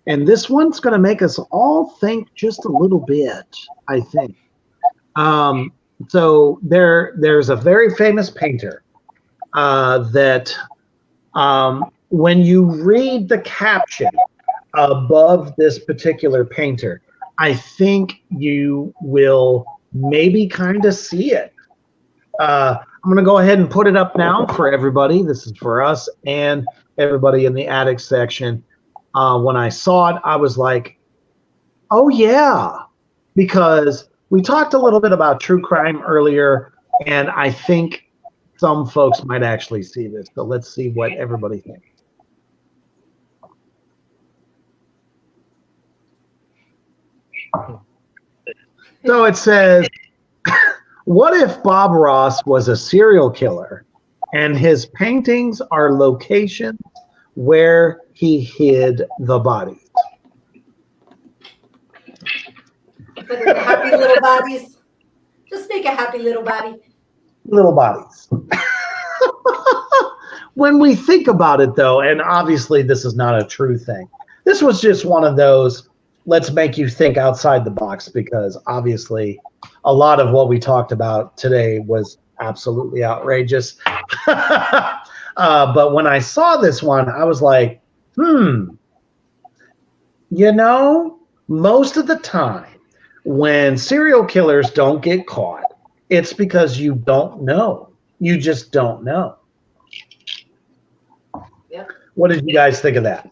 And this one's going to make us all think just a little bit, I think. So there's a very famous painter that when you read the caption above this particular painter, I think you will maybe kind of see it. I'm going to go ahead and put it up now for everybody. This is for us and everybody in the attic section. When I saw it, I was like, oh, yeah, because we talked a little bit about true crime earlier, and I think some folks might actually see this. So let's see what everybody thinks. So it says, what if Bob Ross was a serial killer and his paintings are locations where he hid the bodies. Put in the happy little bodies. Just make a happy little body. Little bodies. When we think about it, though, and obviously this is not a true thing, this was just one of those, let's make you think outside the box, because obviously a lot of what we talked about today was absolutely outrageous. But when I saw this one, I was like, most of the time when serial killers don't get caught, it's because you don't know. You just don't know. Yep. What did you guys think of that?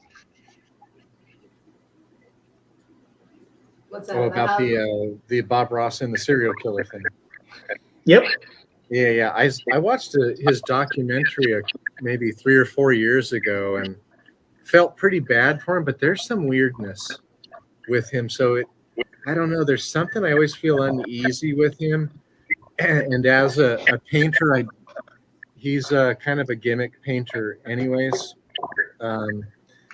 What's that About the Bob Ross and the serial killer thing. Yep. Yeah. I watched his documentary maybe 3 or 4 years ago and felt pretty bad for him, but there's some weirdness with him. So I don't know. There's something I always feel uneasy with him. And as a painter, he's kind of a gimmick painter anyways.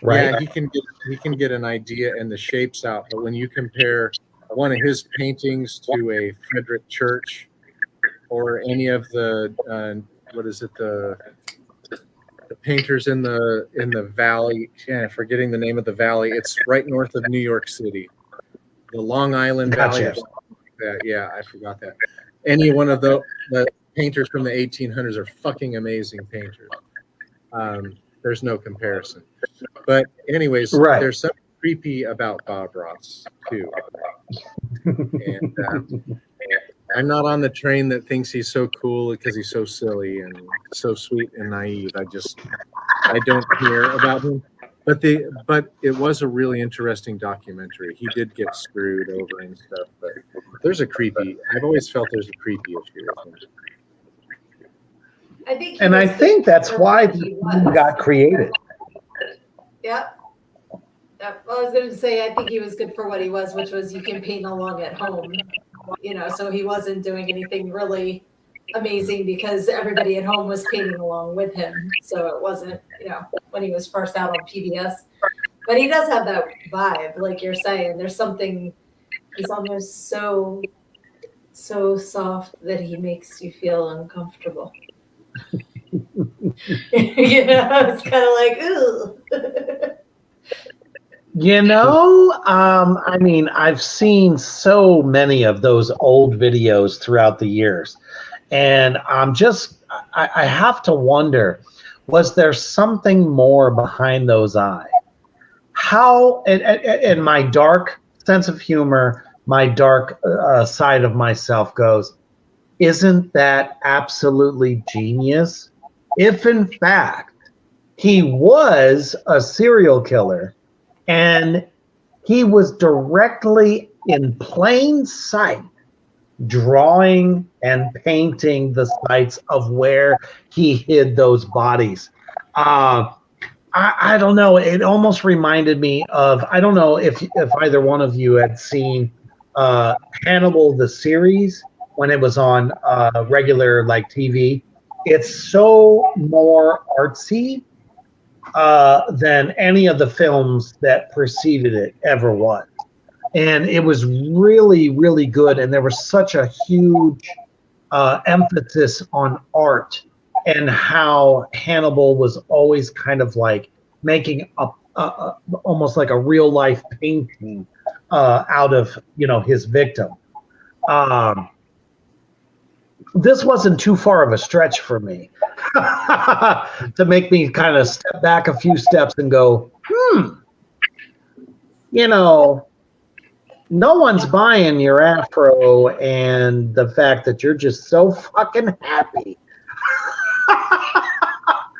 Right. Yeah, he can get an idea and the shapes out, but when you compare one of his paintings to a Frederick Church or any of the the painters in the valley, forgetting the name of the valley, it's right north of New York City, the Long Island Valley or something like that. Yeah, I forgot that. Any one of the painters from the 1800s are fucking amazing painters. There's no comparison. But anyways, right. There's something creepy about Bob Ross too. And I'm not on the train that thinks he's so cool because he's so silly and so sweet and naive. I don't care about him. But it was a really interesting documentary. He did get screwed over and stuff, but I've always felt there's a creepy issue with him. I think that's why he got created. Yeah. Well, I was going to say, I think he was good for what he was, which was you can paint along at home, so he wasn't doing anything really amazing because everybody at home was painting along with him. So it wasn't, when he was first out on PBS. But he does have that vibe, like you're saying. There's something, he's almost so soft that he makes you feel uncomfortable. It's kind of like, ooh. I've seen so many of those old videos throughout the years, and I have to wonder, was there something more behind those eyes? How, and my dark sense of humor, my dark side of myself goes, isn't that absolutely genius? If in fact he was a serial killer and he was directly in plain sight drawing and painting the sites of where he hid those bodies. I don't know. It almost reminded me of, I don't know if either one of you had seen Hannibal the series when it was on regular TV. It's so more artsy than any of the films that preceded it ever was. And it was really, really good. And there was such a huge emphasis on art and how Hannibal was always kind of like making almost like a real life painting out of, his victim. This wasn't too far of a stretch for me to make me kind of step back a few steps and go, no one's buying your afro and the fact that you're just so fucking happy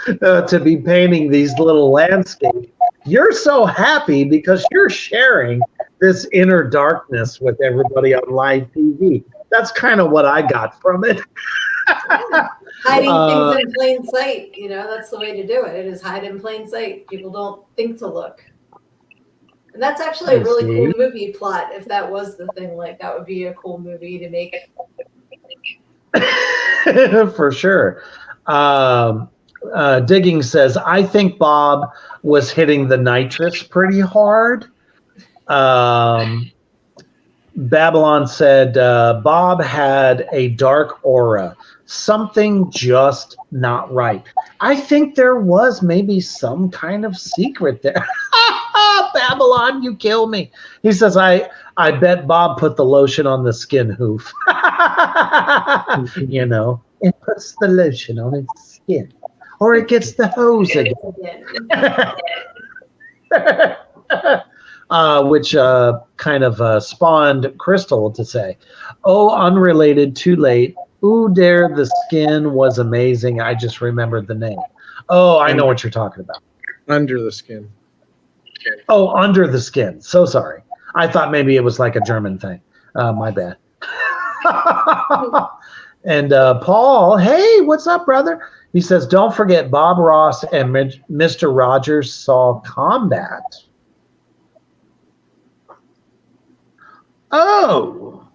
to be painting these little landscapes. You're so happy because you're sharing this inner darkness with everybody on live TV. That's kind of what I got from it. Hiding things in plain sight, that's the way to do it. It is hide in plain sight. People don't think to look. And that's actually a really cool movie plot. If that was the thing, that would be a cool movie to make. For sure. Digging says, I think Bob was hitting the nitrous pretty hard. Babylon said, Bob had a dark aura. Something just not right. I think there was maybe some kind of secret there. Babylon, you kill me. He says, I bet Bob put the lotion on the skin hoof. You know, it puts the lotion on its skin. Or it gets the hose again. Which kind of spawned Crystal to say, oh, unrelated, too late. Ooh, Dare, the skin was amazing. I just remembered the name. Oh, I know what you're talking about. Under the Skin. Oh, Under the Skin. So sorry. I thought maybe it was like a German thing. My bad. And Paul, hey, what's up, brother? He says, don't forget Bob Ross and Mr. Rogers saw combat. Oh,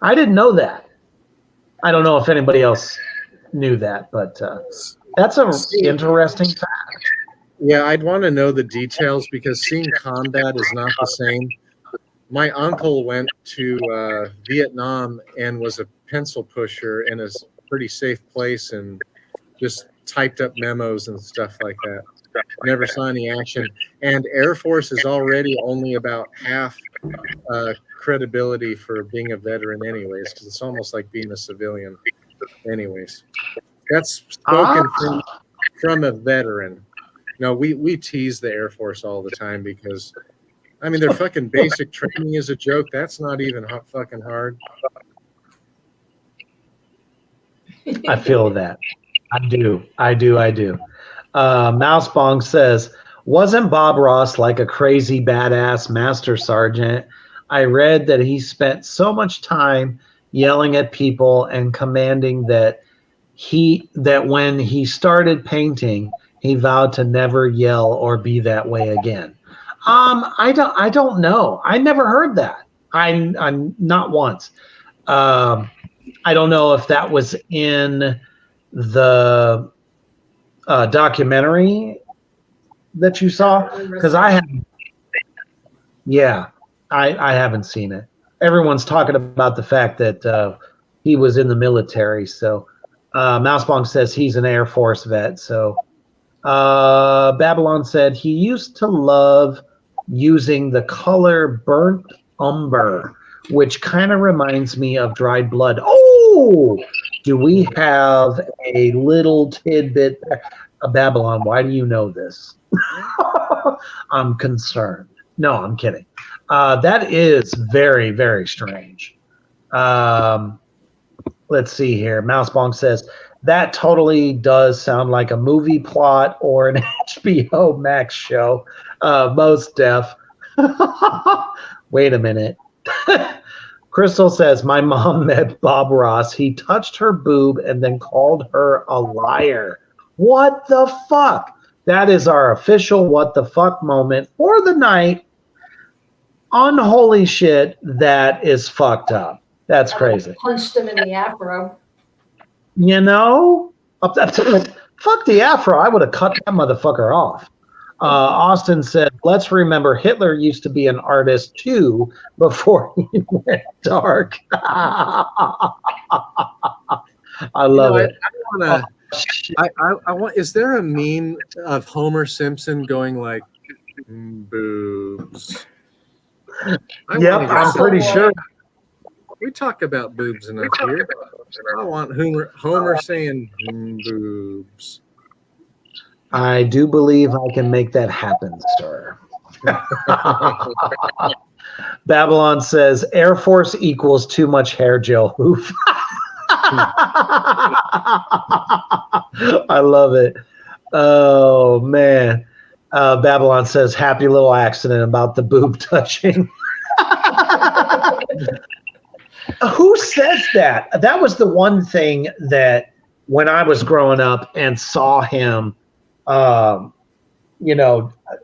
I didn't know that. I don't know if anybody else knew that, but that's an interesting fact. Yeah, I'd want to know the details because seeing combat is not the same. My uncle went to Vietnam and was a pencil pusher in a pretty safe place and just typed up memos and stuff like that. Never saw any action. And Air Force is already only about half credibility for being a veteran anyways, because it's almost like being a civilian anyways. That's spoken from a veteran. No, we tease the Air Force all the time because, I mean, their fucking basic training is a joke. That's not even fucking hard. I feel that. I do. Mousebong says, wasn't Bob Ross like a crazy badass master sergeant? I read that he spent so much time yelling at people and commanding that when he started painting, he vowed to never yell or be that way again. I don't know. I never heard that. I'm not once. I don't know if that was in the documentary that you saw, because I haven't. Yeah, I haven't seen it. Everyone's talking about the fact that he was in the military. So Mousebong says he's an Air Force vet. So Babylon said he used to love using the color burnt umber, which kind of reminds me of dried blood. Oh, do we have a little tidbit? Babylon, why do you know this? I'm concerned. No, I'm kidding. That is very, very strange. Let's see here. Mousebong says, that totally does sound like a movie plot or an HBO Max show. Most deaf. Wait a minute. Crystal says, my mom met Bob Ross. He touched her boob and then called her a liar. What the fuck? That is our official what the fuck moment for the night. Unholy shit, that is fucked up. That's crazy. Punched him in the afro. You know? Fuck the afro. I would have cut that motherfucker off. Austin said, let's remember Hitler used to be an artist too before he went dark. I love it. I want. Is there a meme of Homer Simpson going like boobs? Yep, I'm pretty sure. We talk about boobs enough here. I want Homer saying boobs. I do believe I can make that happen, sir. Babylon says Air Force equals too much hair gel hoof. I love it. Oh, man. Babylon says happy little accident about the boob touching. Who says that? That was the one thing that when I was growing up and saw him,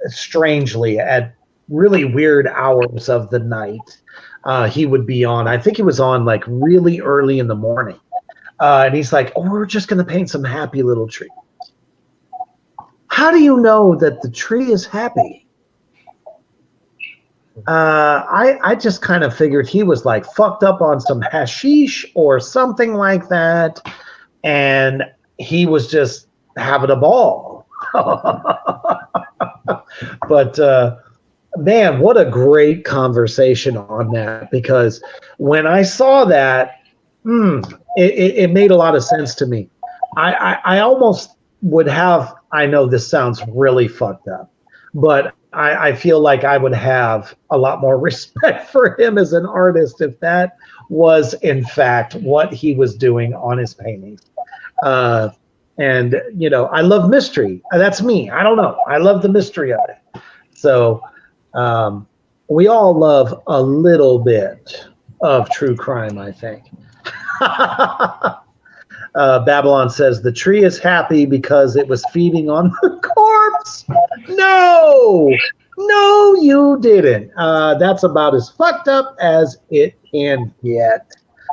strangely at really weird hours of the night, he would be on. I think he was on like really early in the morning. And he's like, oh, we're just going to paint some happy little trees. how do you know that the tree is happy? I just kind of figured he was like fucked up on some hashish or something like that, and he was just having a ball. But man, what a great conversation on that, because when I saw that, it made a lot of sense to me. I almost would have, I know this sounds really fucked up, but I feel like I would have a lot more respect for him as an artist if that was in fact what he was doing on his paintings. And you know, I love mystery. That's me. I don't know. I love the mystery of it. So we all love a little bit of true crime, I think. Babylon says the tree is happy because it was feeding on the corpse. No, you didn't. That's about as fucked up as it can get.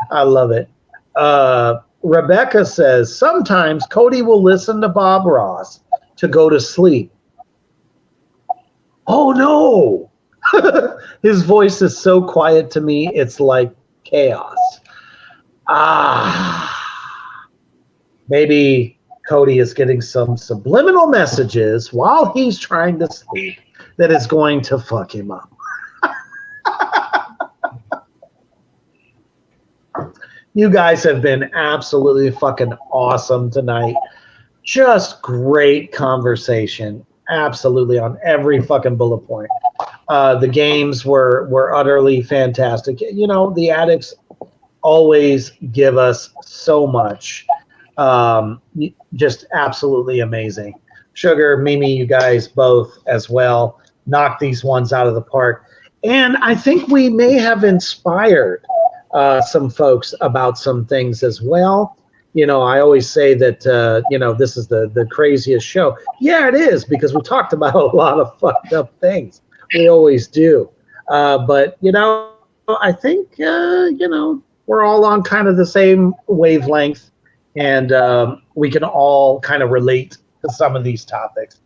I love it. Rebecca says sometimes Cody will listen to Bob Ross to go to sleep. Oh no. His voice is so quiet to me, it's like chaos. Maybe Cody is getting some subliminal messages while he's trying to sleep that is going to fuck him up. You guys have been absolutely fucking awesome tonight. Just great conversation. Absolutely on every fucking bullet point. The games were utterly fantastic. You know, the addicts always give us so much. Just absolutely amazing. Sugar, Mimi, you guys both as well knocked these ones out of the park. And I think we may have inspired some folks about some things as well. You know, I always say that, you know, this is the craziest show. Yeah, it is, because we talked about a lot of fucked up things. We always do. But, you know, I think, you know, we're all on kind of the same wavelength, and we can all kind of relate to some of these topics.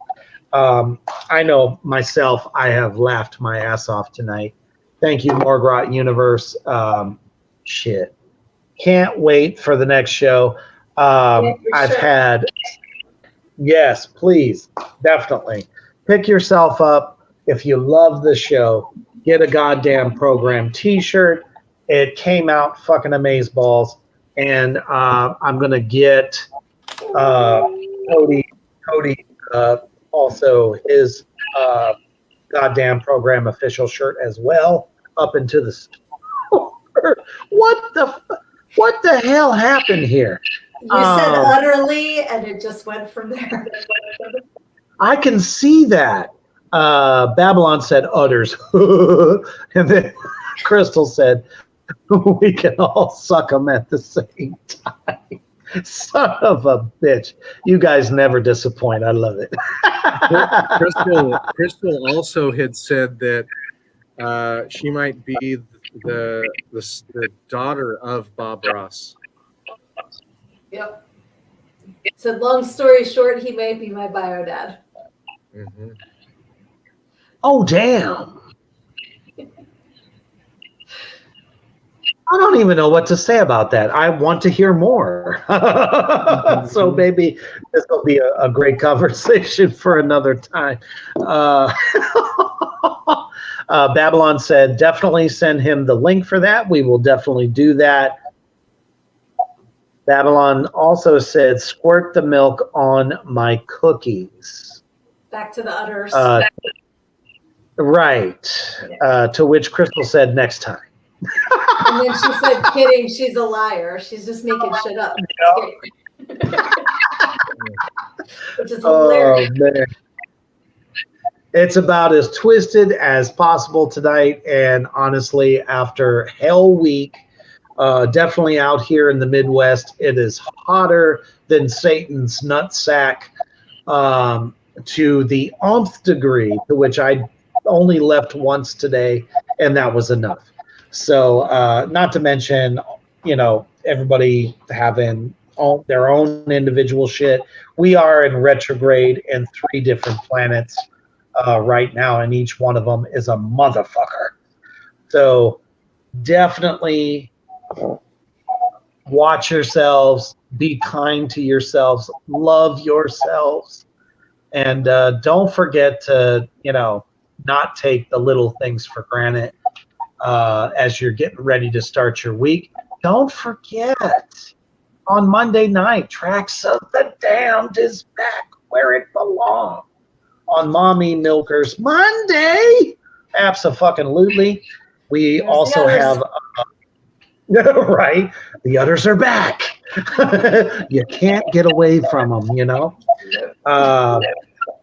I know myself, I have laughed my ass off tonight. Thank you, Morgrot Universe. Shit. Can't wait for the next show. I've had, yes, please, definitely. Pick yourself up. If you love the show, get a goddamn program t-shirt. It came out fucking amazeballs. And I'm going to get Cody also his goddamn program official shirt as well up into the store. What the hell happened here? You said utterly, and it just went from there. I can see that. Babylon said utters. And then Crystal said, we can all suck them at the same time. Son of a bitch. You guys never disappoint. I love it. Crystal also had said that she might be the daughter of Bob Ross. Yep. So long story short, he may be my bio dad. Mm-hmm. Oh, damn. I don't even know what to say about that. I want to hear more. So maybe this will be a great conversation for another time. Babylon said, definitely send him the link for that. We will definitely do that. Babylon also said, squirt the milk on my cookies. Back to the utters. Right. To which Crystal said, next time. And then she said, kidding, she's a liar. She's just making shit up. Which is hilarious. Oh, man. It's about as twisted as possible tonight. And honestly, after Hell Week, definitely out here in the Midwest, it is hotter than Satan's nutsack, to the nth degree, to which I only left once today, and that was enough. So, not to mention, you know, everybody having their own individual shit. We are in retrograde in 3 different planets right now, and each one of them is a motherfucker. So definitely watch yourselves, be kind to yourselves, love yourselves, and don't forget to, not take the little things for granted as you're getting ready to start your week. Don't forget, on Monday night, Tracks of the Damned is back where it belongs. On Mommy Milkers Monday. Abso-fucking-lutely. We There's also the have, right, the others are back. You can't get away from them,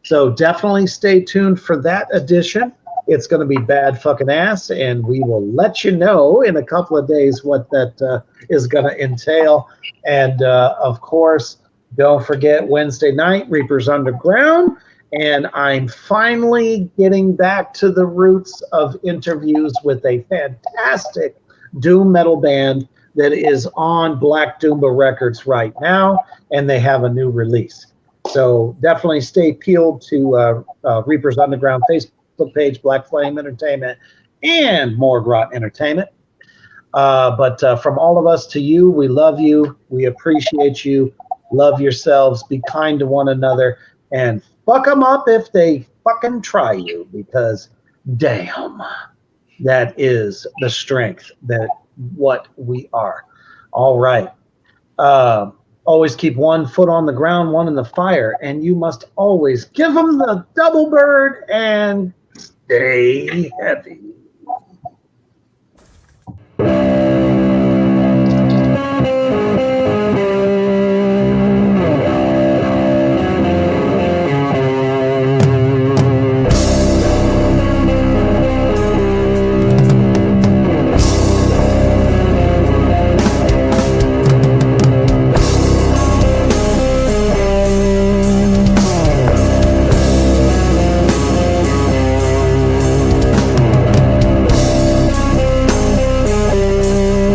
So definitely stay tuned for that edition. It's going to be bad fucking ass, and we will let you know in a couple of days what that is going to entail. And, of course, don't forget Wednesday night, Reapers Underground. And I'm finally getting back to the roots of interviews with a fantastic doom metal band that is on Black Doomba Records right now, and they have a new release. So definitely stay peeled to Reapers Underground Facebook page, Black Flame Entertainment, and Morgrot Entertainment. But from all of us to you, we love you. We appreciate you. Love yourselves. Be kind to one another. And fuck them up if they fucking try you, because damn, that is the strength that what we are. All right. Always keep one foot on the ground, one in the fire, and you must always give them the double bird and stay heavy.